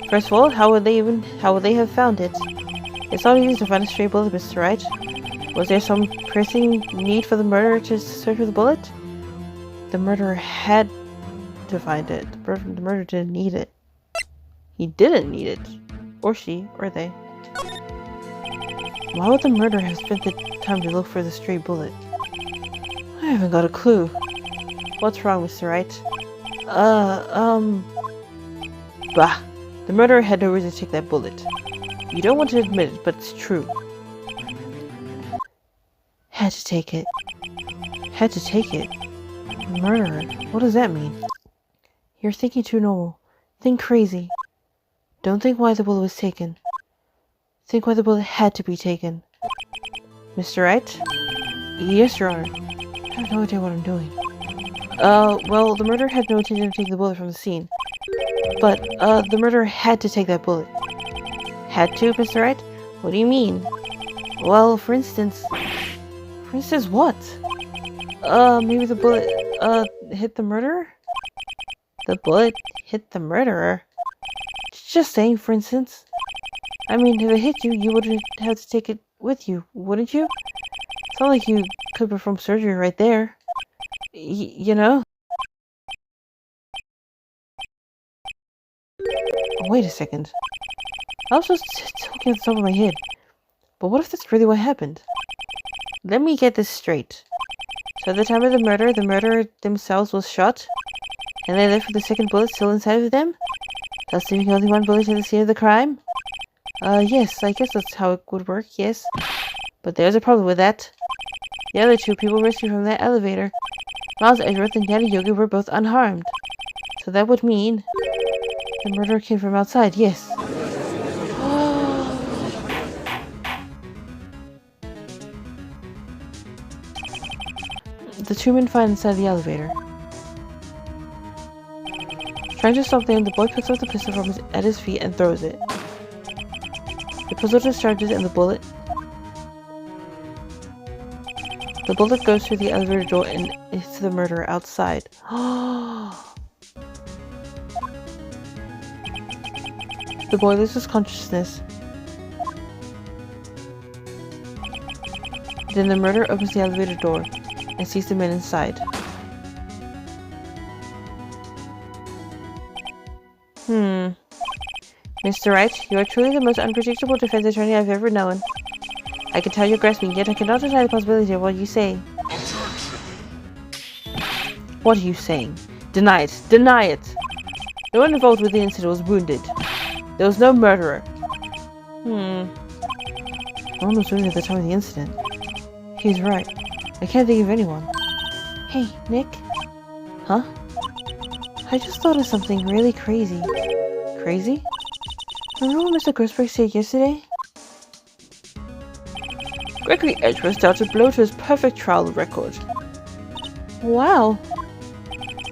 First of all, how would they have found it? It's not easy to find a stray bullet, Mr. Wright. Was there some pressing need for the murderer to search for the bullet? The murderer had to find it. The murderer didn't need it. He didn't need it. Or she, or they. Why would the murderer have spent the time to look for the stray bullet? I haven't got a clue. What's wrong, Mr. Wright? Bah! The murderer had no reason to take that bullet. You don't want to admit it, but it's true. Had to take it. Had to take it. Murderer? What does that mean? You're thinking too normal. Think crazy. Don't think why the bullet was taken. Think why the bullet had to be taken. Mr. Wright? Yes, Your Honor. I have no idea what I'm doing. Well, the murderer had no intention of taking the bullet from the scene. But, the murderer had to take that bullet. Had to, Mr. Wright? What do you mean? Well, for instance... For instance, what? Maybe the bullet, hit the murderer? The bullet hit the murderer? Just saying, for instance. I mean, if it hit you, you wouldn't have to take it with you, wouldn't you? It's not like you could perform surgery right there. You know? Wait a second. I was just talking at the top of my head. But what if that's really what happened? Let me get this straight. So at the time of the murderer themselves was shot, and they left with the second bullet still inside of them? Thus leaving only one bullet at the scene of the crime? Yes, I guess that's how it would work, yes. But there's a problem with that. The other two people rescued from that elevator, Miles Edgeworth and Danny Yogi, were both unharmed. So that would mean the murderer came from outside, yes. The two men find inside the elevator. Trying to stop them, the boy picks up the pistol from at his feet and throws it. The pistol discharges and the bullet goes through the elevator door and hits the murderer outside. The boy loses consciousness. Then the murderer opens the elevator door and sees the men inside. Mr. Wright, you are truly the most unpredictable defense attorney I've ever known. I can tell you're grasping, yet I cannot deny the possibility of what you say. What are you saying? Deny it! Deny it! No one involved with the incident was wounded. There was no murderer. No one was wounded at the time of the incident. He's right. I can't think of anyone. Hey, Nick? Huh? I just thought of something really crazy. Crazy? Remember what Mr. Grossberg said yesterday? Gregory Edgeworth dealt a blow to his perfect trial record. Wow.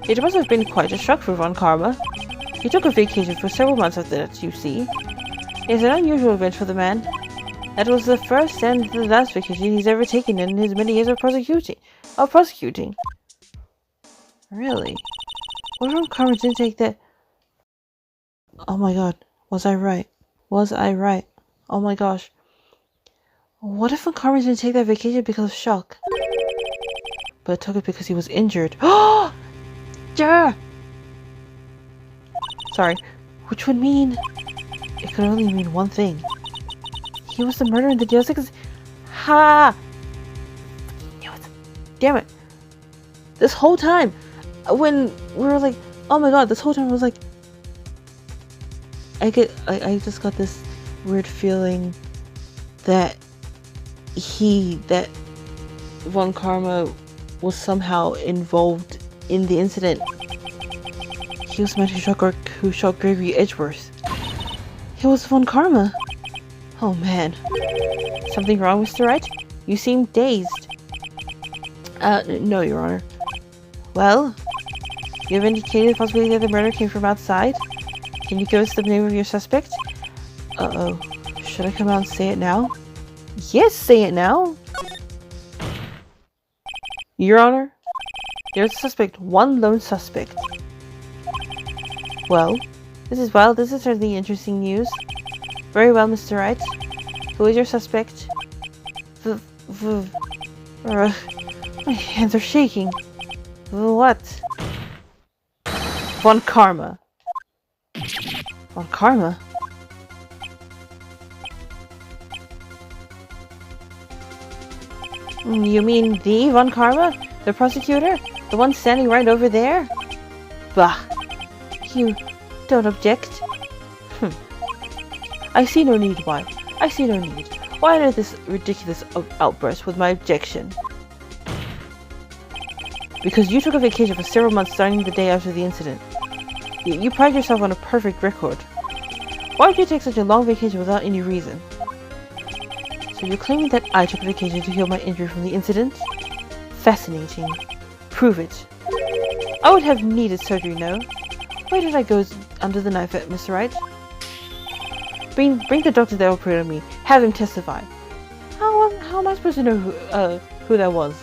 It must have been quite a shock for Von Karma. He took a vacation for several months after that, you see. It's an unusual event for the man. That was the first and the last vacation he's ever taken in his many years of prosecuting. Really? What if Von Karma didn't take that? Oh my god. Was I right? Was I right? Oh my gosh. What if Von Karma didn't take that vacation because of shock? But took it because he was injured. Oh! Yeah! Sorry. Which would mean... It could only mean one thing. He was the murderer in the jail 6... Ha! Damn it. This whole time, when we were like, oh my god, this whole time I was like... I just got this weird feeling that Von Karma was somehow involved in the incident. He was the man who shot Gregory Edgeworth. It was Von Karma. Oh man. Something wrong, Mr. Wright? You seem dazed. No, Your Honor. Well, you have indicated the possibility that the murder came from outside. Can you give us the name of your suspect? Uh-oh. Should I come out and say it now? Yes, say it now! Your Honor, there's a suspect, one lone suspect. Well, this is certainly interesting news. Very well, Mr. Wright. Who is your suspect? My hands are shaking. What? Von Karma. Von Karma? You mean the Von Karma? The prosecutor? The one standing right over there? Bah. You don't object? I see no need, why? I see no need. Why did this ridiculous outburst with my objection? Because you took a vacation for several months starting the day after the incident. You pride yourself on a perfect record. Why would you take such a long vacation without any reason? So you're claiming that I took a vacation to heal my injury from the incident? Fascinating. Prove it. I would have needed surgery, no? Why did I go under the knife at Mr. Wright? Bring the doctor that operated on me. Have him testify. How am I supposed to know who that was?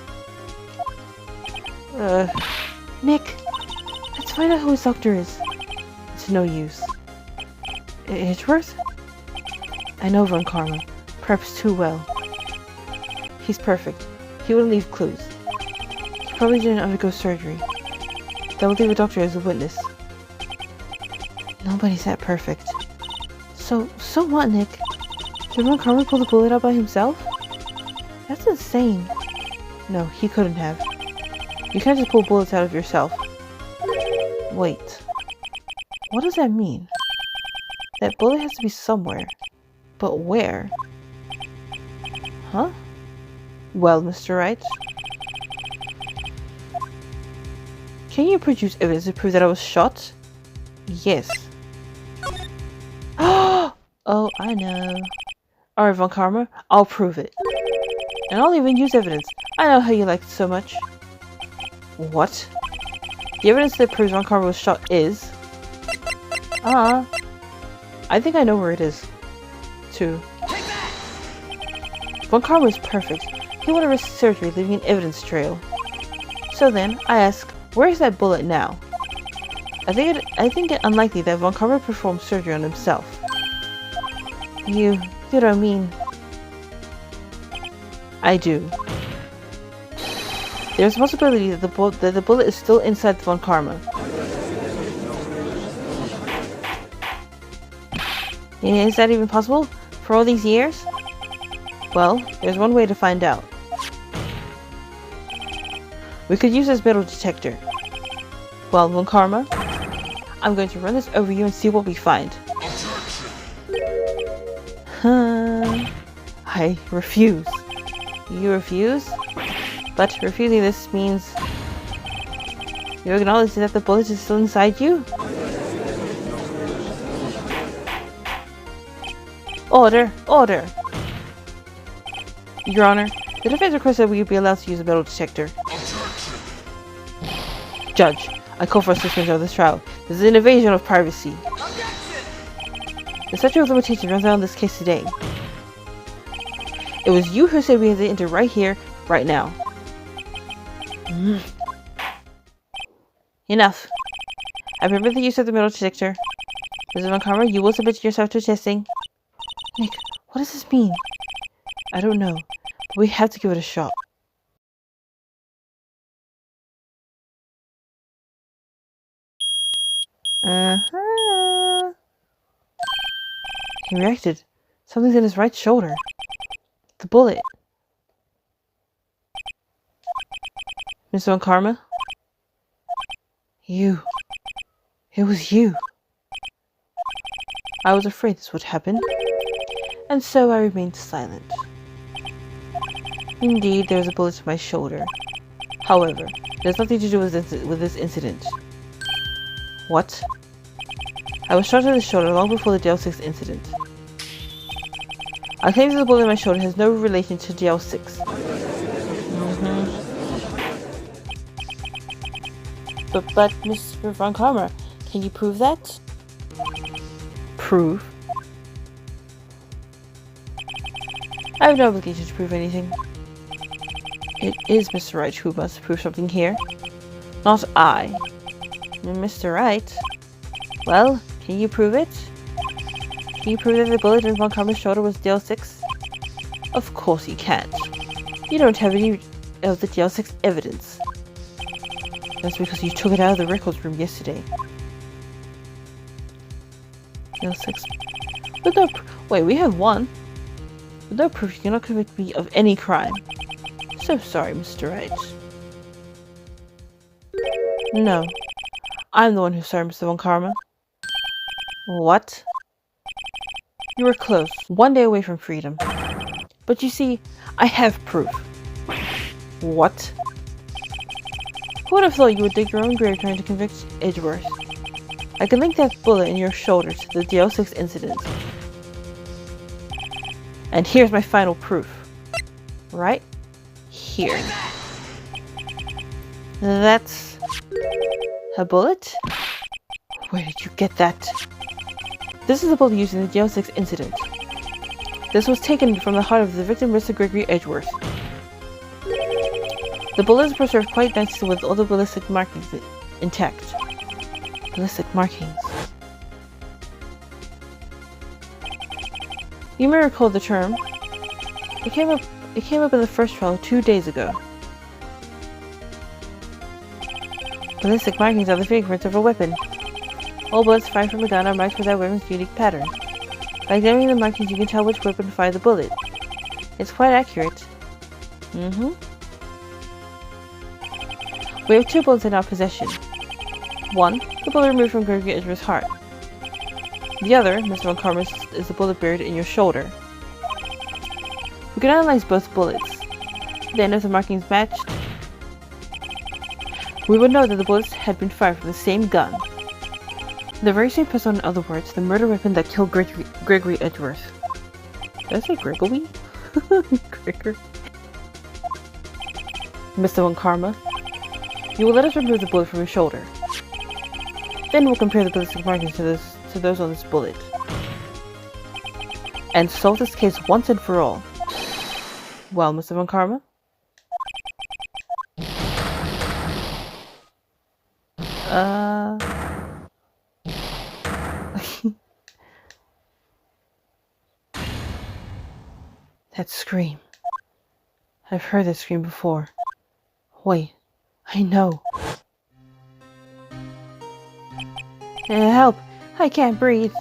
Nick, let's find out who his doctor is. It's no use. Edgeworth? I know Von Karma. Perhaps too well. He's perfect. He wouldn't leave clues. He probably didn't undergo surgery. That would leave a doctor as a witness. Nobody's that perfect. So what, Nick? Did Von Karma pull the bullet out by himself? That's insane. No, he couldn't have. You can't just pull bullets out of yourself. Wait. What does that mean? That bullet has to be somewhere. But where? Huh? Well, Mr. Wright? Can you produce evidence to prove that I was shot? Yes. Oh, I know. Alright, Von Karma, I'll prove it. And I'll even use evidence. I know how you like it so much. What? The evidence that proves Von Karma was shot is... I think I know where it is. Too. Von Karma is perfect. He would have risked surgery, leaving an evidence trail. So then, I ask, where is that bullet now? I think it unlikely that Von Karma performed surgery on himself. You don't mean... I do. There's a possibility that the bullet is still inside Von Karma. Is that even possible? For all these years? Well, there's one way to find out. We could use this metal detector. Well, Von Karma, I'm going to run this over you and see what we find. I refuse. You refuse? But refusing this means you acknowledge that the bullet is still inside you? Order! Order! Your Honor, the defense requests that we be allowed to use a metal detector. Judge, I call for a suspension of this trial. This is an invasion of privacy. The statute of limitation runs out on this case today. It was you who said we had to enter right here, right now. Enough. I remember the use of the metal detector. Mr. Von Karma, you will submit yourself to testing. Nick, what does this mean? I don't know, but we have to give it a shot. Uh-huh. He reacted. Something's in his right shoulder. The bullet. Mr. Von Karma? You. It was you. I was afraid this would happen, and so I remained silent. Indeed, there was a bullet to my shoulder. However, it has nothing to do with this incident. What? I was shot in the shoulder long before the DL6 incident. I claim that the bullet in my shoulder has no relation to DL6. But Mr. Von Karma, can you prove that? Prove? I have no obligation to prove anything. It is Mr. Wright who must prove something here, not I. Mr. Wright? Well, can you prove it? Can you prove that the bullet in Von Karma's shoulder was DL6? Of course you can't. You don't have any of the DL6 evidence. That's because you took it out of the records room yesterday. DL6. But no wait, we have one. With no proof, you cannot convict me of any crime. So sorry, Mr. Wright. No. I'm the one who's sorry, Mr. Von Karma. What? You were close. One day away from freedom. But you see, I have proof. What? Who would have thought you would dig your own grave trying to convict Edgeworth? I can link that bullet in your shoulder to the DL6 incident. And here's my final proof. Right here. That's a bullet? Where did you get that? This is the bullet used in the DL6 incident. This was taken from the heart of the victim, Mr. Gregory Edgeworth. The bullet is preserved quite nicely with all the ballistic markings intact. Ballistic markings. You may recall the term. It came up in the first trial 2 days ago. Ballistic markings are the fingerprints of a weapon. All bullets fired from a gun are marked with that weapon's unique pattern. By examining the markings, you can tell which weapon fired the bullet. It's quite accurate. We have 2 bullets in our possession. One, the bullet removed from Gregory Edgeworth's heart. The other, Mr. Von Karma's, is the bullet buried in your shoulder. We can analyze both bullets. Then, if the markings matched, we would know that the bullets had been fired from the same gun. The very same pistol, in other words, the murder weapon that killed Gregory Edgeworth. Did I say Gregory? Gregor. Mr. Von Karma, you will let us remove the bullet from your shoulder. Then we'll compare the ballistic markings to those on this bullet. And solve this case once and for all. Well, Mr. Von Karma? That scream. I've heard that scream before. Wait, I know. Help! I can't breathe.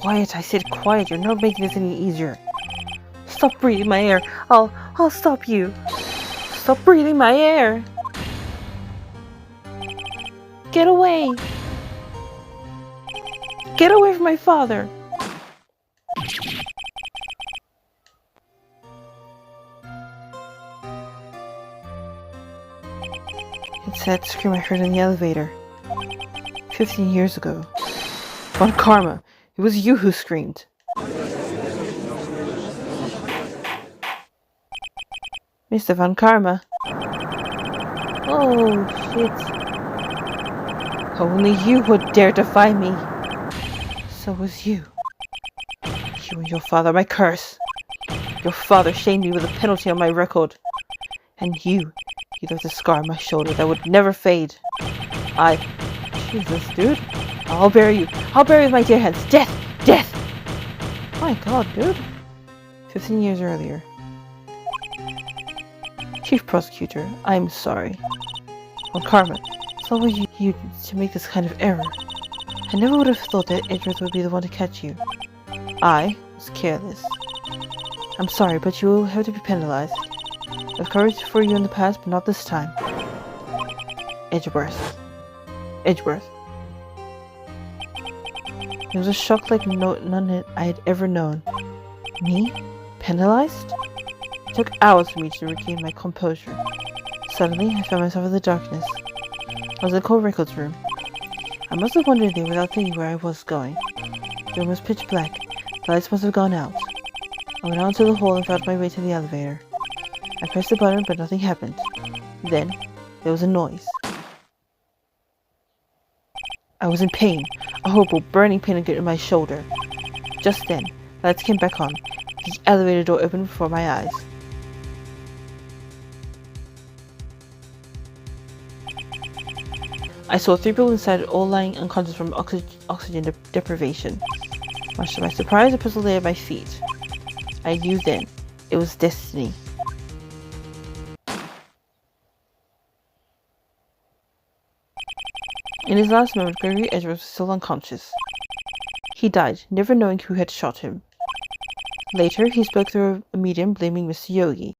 Quiet, I said quiet. You're not making this any easier. Stop breathing my air. I'll stop you. Stop breathing my air. Get away. Get away from my father. It's that scream I heard in the elevator. 15 years ago. Von Karma, it was you who screamed. Mr. Von Karma. Oh, shit. Only you would dare defy me. So was you. You and your father, my curse. Your father shamed me with a penalty on my record. And you left a scar on my shoulder that would never fade. Jesus, dude. I'll bury you. I'll bury you with my dear hands. Death! Death! My god, dude. 15 years earlier. Chief Prosecutor, I'm sorry. Von Karma, it's always you to make this kind of error. I never would have thought that Edgeworth would be the one to catch you. I was careless. I'm sorry, but you will have to be penalized. I've covered for you in the past, but not this time. Edgeworth. Edgeworth. It was a shock like none I had ever known. Me? Penalized? It took hours for me to regain my composure. Suddenly, I found myself in the darkness. I was in Cole Rickles' room. I must have wandered there without thinking where I was going. The room was pitch black. The lights must have gone out. I went out into the hall and found my way to the elevator. I pressed the button, but nothing happened. Then, there was a noise. I was in pain, a horrible burning pain in my shoulder. Just then, the lights came back on. The elevator door opened before my eyes. I saw 3 people inside, all lying unconscious from oxygen deprivation. Much to my surprise, a pistol lay at my feet. I knew then, it was destiny. In his last moment, Gregory Edgeworth was still unconscious. He died, never knowing who had shot him. Later, he spoke through a medium blaming Mr. Yogi.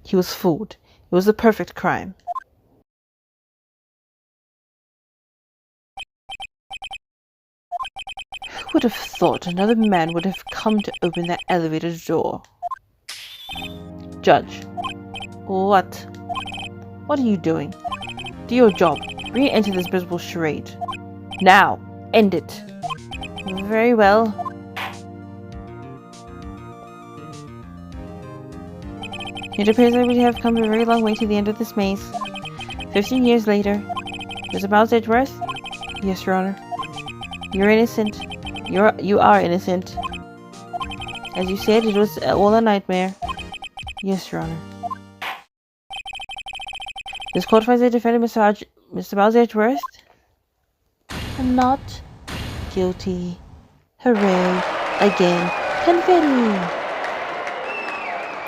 He was fooled. It was the perfect crime. Who would have thought another man would have come to open that elevator door? Judge. What? What are you doing? Do your job. Re-enter this miserable charade. Now! End it! Very well. It appears that we have come a very long way to the end of this maze. 15 years later. Mr. Miles Edgeworth? Yes, Your Honor. You're innocent. You are innocent. As you said, it was all a nightmare. Yes, Your Honor. This court finds the defendant, Mr. Miles Edgeworth, I'm not guilty. Hooray! Again, confetti.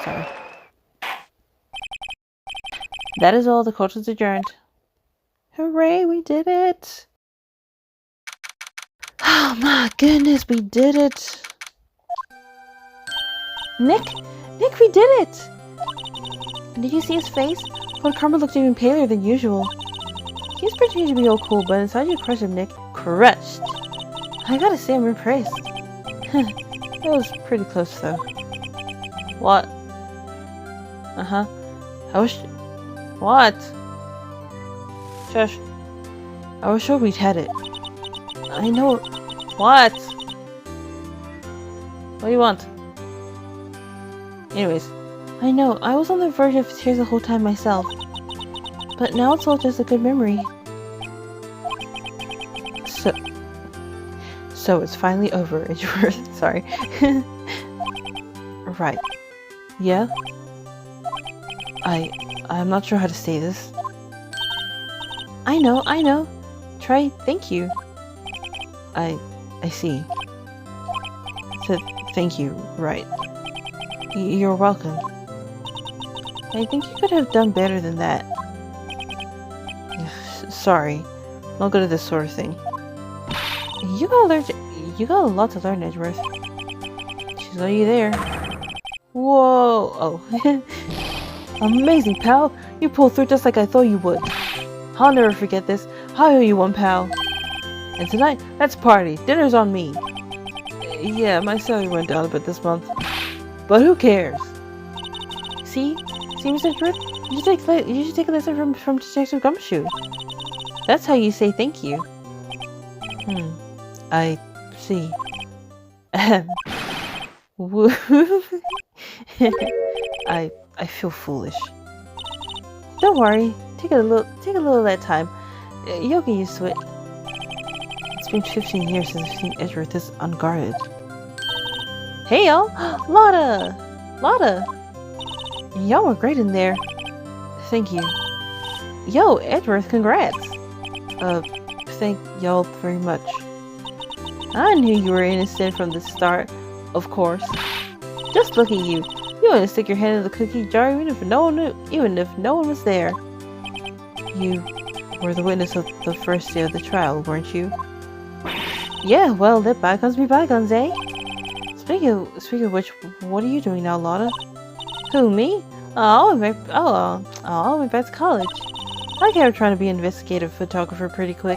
Sorry. That is all. The court is adjourned. Hooray! We did it. Oh my goodness, we did it. Nick, we did it. And did you see his face? Lord Karma looked even paler than usual. He's pretending to be all cool, but inside you crushed him, Nick. Crushed. I gotta say, I'm impressed. It was pretty close, though. What? Uh-huh. I wish... What? Shush. I was sure we'd had it. I know... What? What do you want? Anyways, I know, I was on the verge of tears the whole time myself. But now it's all just a good memory. So it's finally over, Edgeworth. Sorry. Right. Yeah? I'm not sure how to say this. I know. Try thank you. I see. So, thank you, right. You're welcome. I think you could have done better than that. Sorry. Not good at this sort of thing. You got a lot to learn, Edgeworth. She's already there. Whoa! Oh. Amazing, pal! You pulled through just like I thought you would. I'll never forget this. I owe you one, pal. And tonight, let's party. Dinner's on me. Yeah, my salary went down a bit this month. But who cares? See, Mr. Edgeworth? You should take a lesson from Detective Gumshoe. That's how you say thank you. I see. I feel foolish. Don't worry. Take a little of that time. You'll get used to it. It's been 15 years since I've seen Edgeworth this unguarded. Hey y'all! Lotta! Y'all were great in there. Thank you. Yo, Edgeworth, congrats! Thank y'all very much. I knew you were innocent from the start, of course. Just look at you. You want to stick your hand in the cookie jar even if no one was there. You were the witness of the first day of the trial, weren't you? Yeah, well, let bygones be bygones, eh? Speaking of which, what are you doing now, Lotta? Who, me? I'll be back to college. I think I'm trying to be an investigative photographer pretty quick.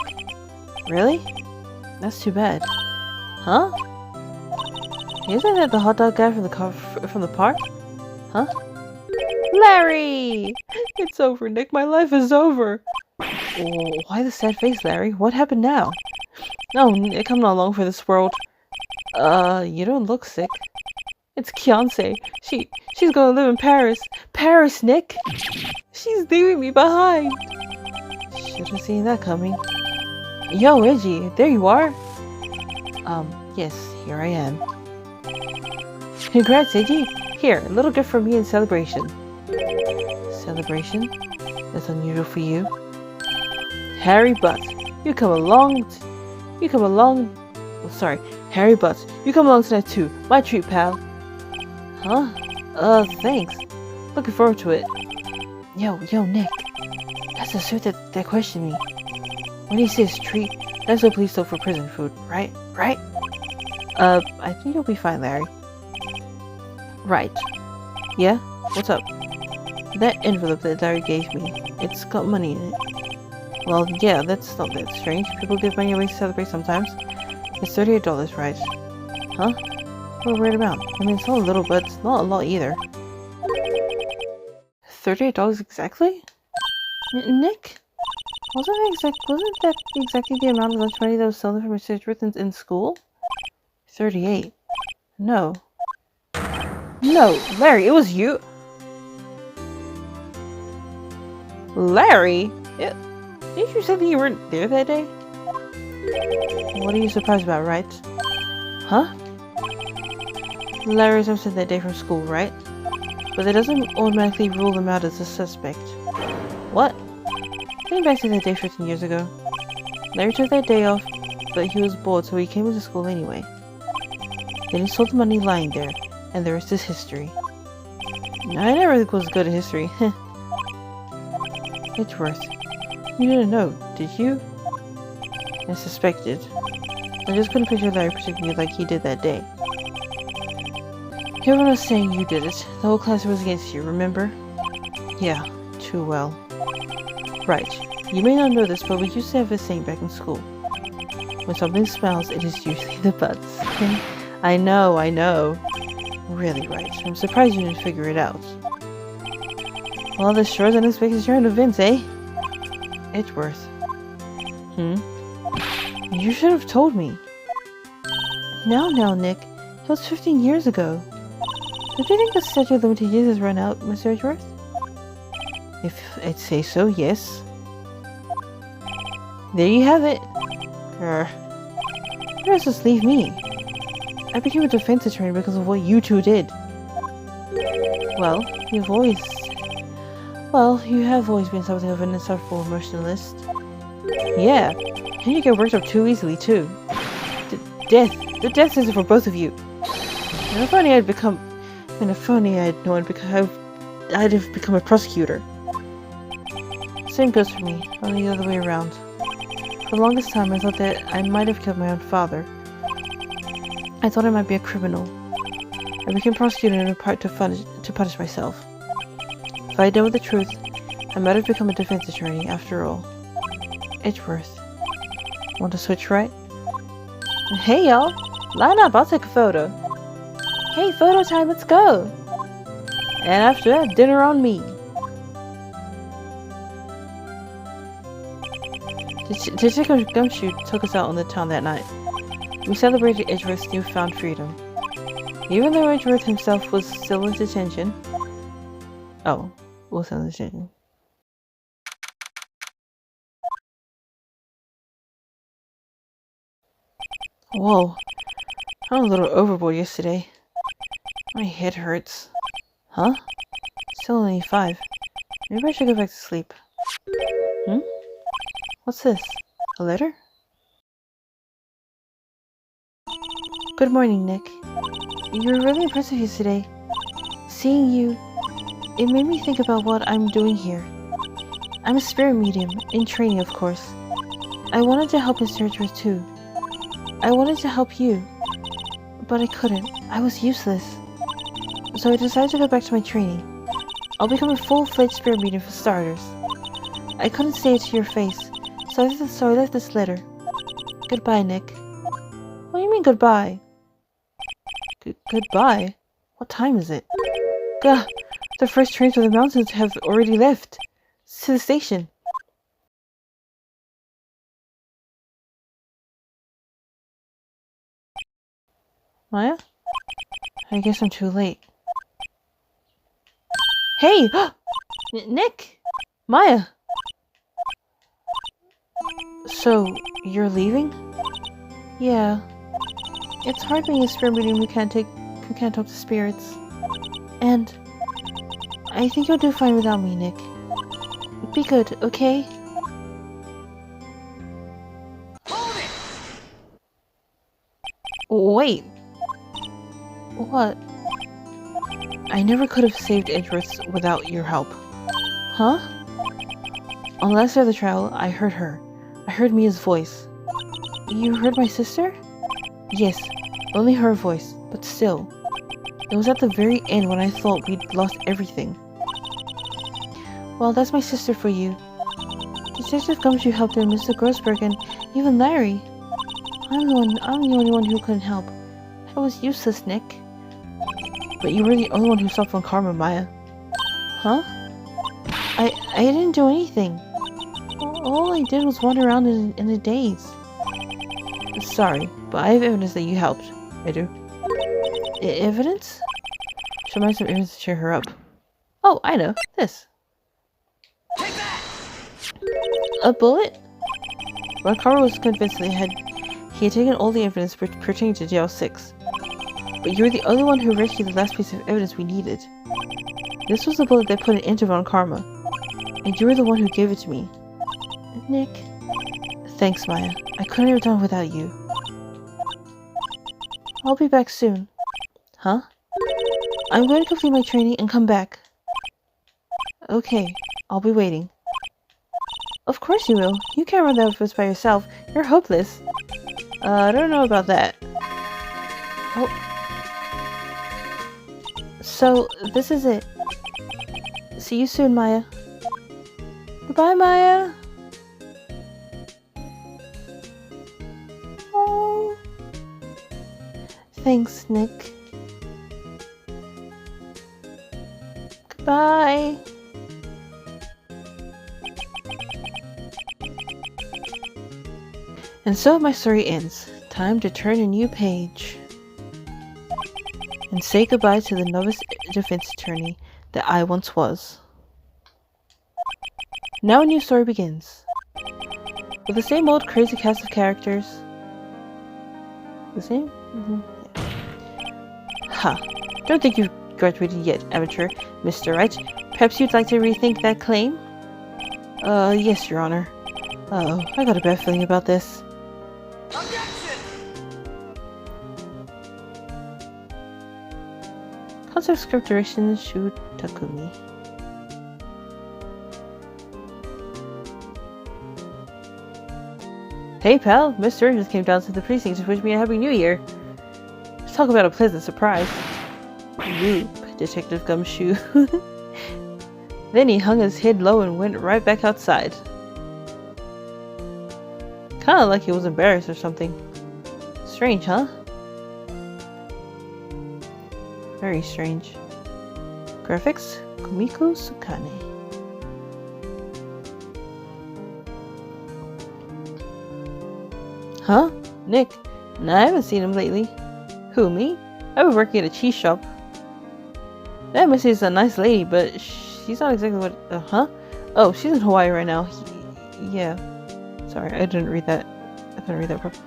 Really? That's too bad. Huh? Isn't that the hot dog guy from the park? Huh? Larry! It's over, Nick. My life is over. Oh, why the sad face, Larry? What happened now? No, Nick, I'm not long for this world. You don't look sick. It's Kianse. She's gonna live in Paris. Paris, Nick! She's leaving me behind! Should have seen that coming. Yo, Reggie, there you are! Yes, here I am. Congrats, Reggie! Here, a little gift from me in celebration. Celebration? That's unusual for you. Harry Butt, you come along. Oh, sorry, Harry Butt, you come along tonight too. My treat, pal. Huh? Thanks. Looking forward to it. Yo, Nick. That's the suit that questioned me. When he says treat, that's a police for prison food, right? Right? I think you'll be fine, Larry. Right. Yeah? What's up? That envelope that Larry gave me, it's got money in it. Well, yeah, that's not that strange. People give money away to celebrate sometimes. It's $38, right? Huh? What a weird amount. I mean, it's not a little, but it's not a lot either. $38 exactly? Nick? Wasn't that exactly the amount of lunch money that was stolen from Mr. Edgeworth in school? 38. No. No, Larry, it was you! Larry? Didn't you say that you weren't there that day? What are you surprised about, Wright? Huh? Larry was absent that day from school, right? But that doesn't automatically rule him out as a suspect. What? Think back to that day 15 years ago. Larry took that day off, but he was bored, so he came into school anyway. Then he saw the money lying there, and the rest is history. I never was good at history. Edgeworth. You didn't know, did you? I suspected. I just couldn't picture Larry protecting you like he did that day. Everyone was saying you did it. The whole class was against you, remember? Yeah, too well. Right. You may not know this, but we used to have a saying back in school. When something smells, it is usually the butts. I know. Really, Right. I'm surprised you didn't figure it out. Well, this sure is an unexpected turn of events, eh? Edgeworth. You should have told me. Now, Nick. It was 15 years ago. Don't you think the statute of limitations has run out, Mr. Edgeworth? If I'd say so, yes. There you have it. Just leave me. I became a defense attorney because of what you two did. Well, you have always been something of an insufferable emotionalist. Yeah, and you get worked up too easily, too. The death sentence for both of you. And if only I'd have become a prosecutor. Same goes for me, only the other way around. For the longest time, I thought that I might have killed my own father. I thought I might be a criminal. I became prosecutor in part to punish myself. If I had known the truth, I might have become a defense attorney after all. Edgeworth. Want to switch, right? Hey y'all! Line up, I'll take a photo. Hey, photo time, let's go! And after that, dinner on me. Detective Gumshoe took us out on the town that night. We celebrated Edgeworth's newfound freedom. Even though Edgeworth himself was still in detention. Oh, was in detention. Whoa, I went a little overboard yesterday. My head hurts. Huh? Still only 5. Maybe I should go back to sleep. What's this? A letter? Good morning, Nick. You were really impressive yesterday. Seeing you, it made me think about what I'm doing here. I'm a spirit medium, in training of course. I wanted to help Mr. Edgeworth too. I wanted to help you. but I couldn't. I was useless. So I decided to go back to my training. I'll become a full-fledged spirit medium for starters. I couldn't say it to your face, so I left this letter. Goodbye, Nick. What do you mean goodbye? Goodbye? What time is it? Gah! The first trains for the mountains have already left. To the station. Maya? I guess I'm too late. Hey! Nick! Maya! So, you're leaving? Yeah. It's hard being a spirit medium who can't talk to spirits. And I think you'll do fine without me, Nick. Be good, okay? Hold it! Wait. What? I never could have saved Edgeworth without your help. Huh? On the last day of the trial, I heard her. I heard Mia's voice. You heard my sister? Yes, only her voice, but still. It was at the very end when I thought we'd lost everything. Well, that's my sister for you. Detective Gumshoe helped her, Mr. Grossberg, and even Larry. I'm the only one who couldn't help. I was useless, Nick. But you were the only one who stopped from Karma, Maya. Huh? I didn't do anything. All I did was wander around in a daze. Sorry, but I have evidence that you helped. I do. Evidence? Show me some evidence to cheer her up. Oh, I know. This. Take that! A bullet? Well, Karma was convinced that he had taken all the evidence pertaining to JL6. But you were the only one who rescued the last piece of evidence we needed. This was the bullet that put an end to on Karma. And you were the one who gave it to me. Nick. Thanks, Maya. I couldn't have done it without you. I'll be back soon. Huh? I'm going to complete my training and come back. Okay, I'll be waiting. Of course you will. You can't run that office by yourself. You're hopeless. I don't know about that. Oh. So, this is it. See you soon, Maya. Goodbye, Maya. Oh. Thanks, Nick. Goodbye. And so my story ends. Time to turn a new page. And say goodbye to the novice defense attorney that I once was. Now a new story begins. With the same old crazy cast of characters. The same? Ha. Don't think you've graduated yet, amateur, Mr. Wright. Perhaps you'd like to rethink that claim? Yes, Your Honor. Uh-oh, I got a bad feeling about this. Objection! Concept script direction, Shu Takumi. Hey pal, Mr. just came down to the precinct to wish me a happy new year. Let's talk about a pleasant surprise. Whoop, Detective Gumshoe. Then he hung his head low and went right back outside. Kinda like he was embarrassed or something. Strange, huh? Very strange. Graphics, Kumiko Sukane. Huh? Nick? Nah, I haven't seen him lately. Who, me? I've been working at a cheese shop. That Missy is a nice lady, but she's not exactly what... huh? Oh, she's in Hawaii right now. Yeah. Sorry, I didn't read that. I couldn't read that properly.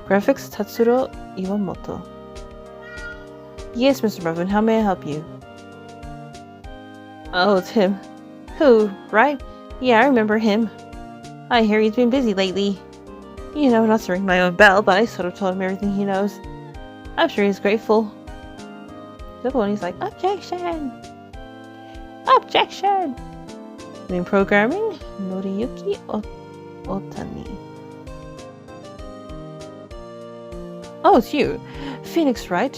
Graphics, Tatsuro Iwamoto. Yes, Mr. Muffin, how may I help you? Oh, it's him. Who, Wright? Yeah, I remember him. I hear he's been busy lately. You know, not to ring my own bell, but I sort of told him everything he knows. I'm sure he's grateful. The one he's like, objection! Objection! Main programming, Noriyuki Otani. Oh, it's you. Phoenix, right?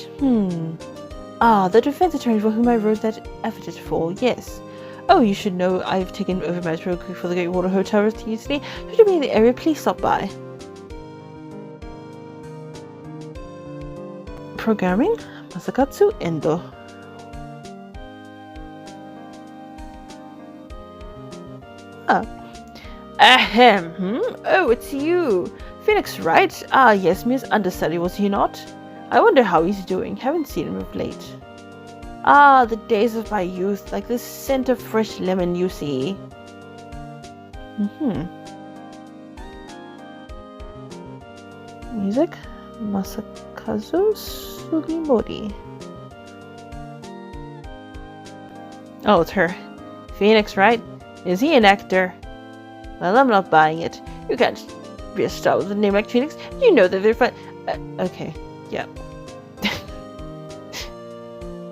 Ah, the defense attorney for whom I wrote that affidavit for, yes. Oh, you should know I've taken over management for the Great Water Hotel recently. Should you be in the area, please stop by. Programming? Masakatsu Endo. Ah. Ahem. Oh, it's you. Phoenix, right? Ah, yes, Miss Understudy, was he not? I wonder how he's doing. Haven't seen him of late. Ah, the days of my youth, like the scent of fresh lemon, you see. Music? Masakazu Sugimori. Oh, it's her. Phoenix, right? Is he an actor? Well, I'm not buying it. You can't be a star with a name like Phoenix. You know that they're fun. Okay, yeah.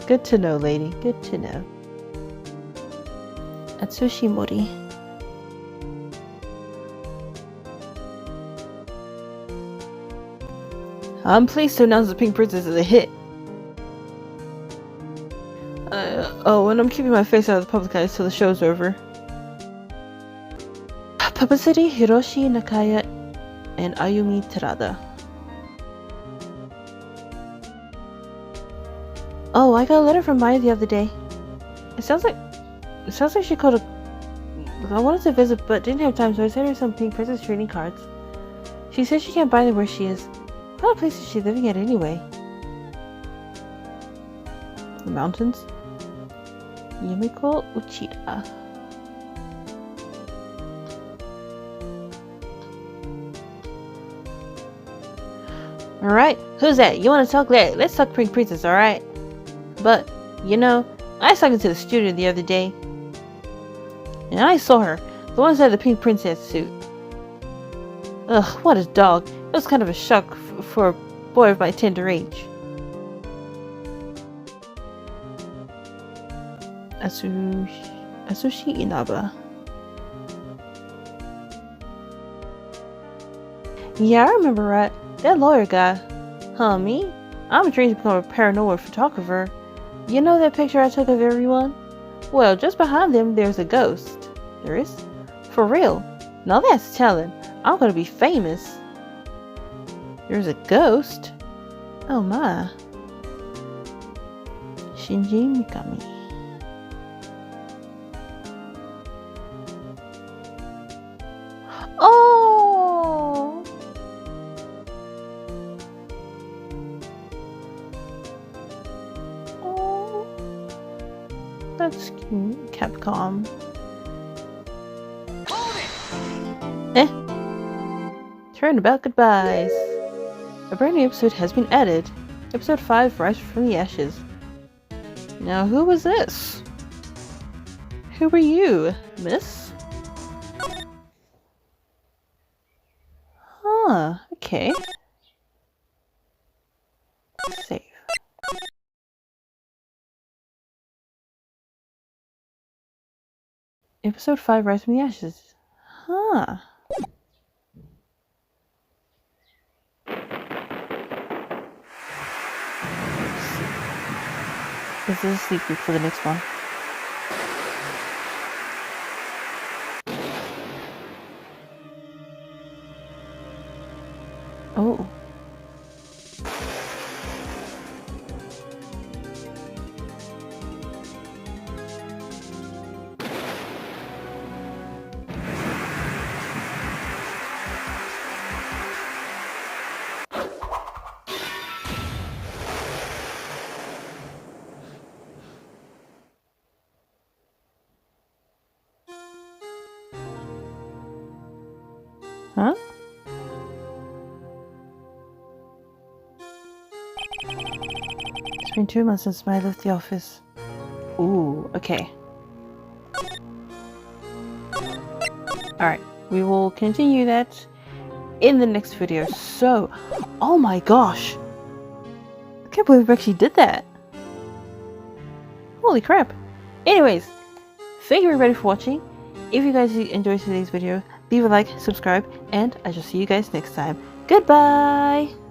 Good to know, lady. Good to know. Atsushi Mori. I'm pleased to announce The Pink Princess is a hit. Oh, and I'm keeping my face out of the public eye till the show's over. Publicity, Hiroshi Nakaya and Ayumi Terada. Oh, I got a letter from Maya the other day. It sounds like she called I wanted to visit but didn't have time, so I sent her some Pink Princess trading cards. She says she can't buy them where she is. What kind of place is she living at anyway? The mountains? Yumiko Uchida. Alright, who's that? You wanna talk? Let's talk Pink Princess, alright? But, you know, I was talking to the studio the other day, and I saw her, the one inside the Pink Princess suit. Ugh, what a dog. It was kind of a shock for a boy of my tender age. Asushi Inaba. Yeah, I remember Wright. That lawyer guy. Huh, me? I'm trained to become a paranormal photographer. You know that picture I took of everyone? Well, just behind them, there's a ghost. There is? For real? Now that's telling. I'm gonna be famous. There's a ghost? Oh my. Shinji Mikami. Oh! Oh. That's cute. Capcom. Turnabout goodbyes. A brand new episode has been added. Episode 5, Rise from the Ashes. Now who was this? Who were you, miss? Huh, okay. Save. Episode 5, Rise from the Ashes. Huh. This is a sneak peek for the next one. Oh. Huh? It's been 2 months since I left the office. Ooh, okay. Alright, we will continue that in the next video. So, oh my gosh! I can't believe we actually did that! Holy crap! Anyways, thank you everybody for watching. If you guys enjoyed today's video, leave a like, subscribe, and I shall see you guys next time. Goodbye!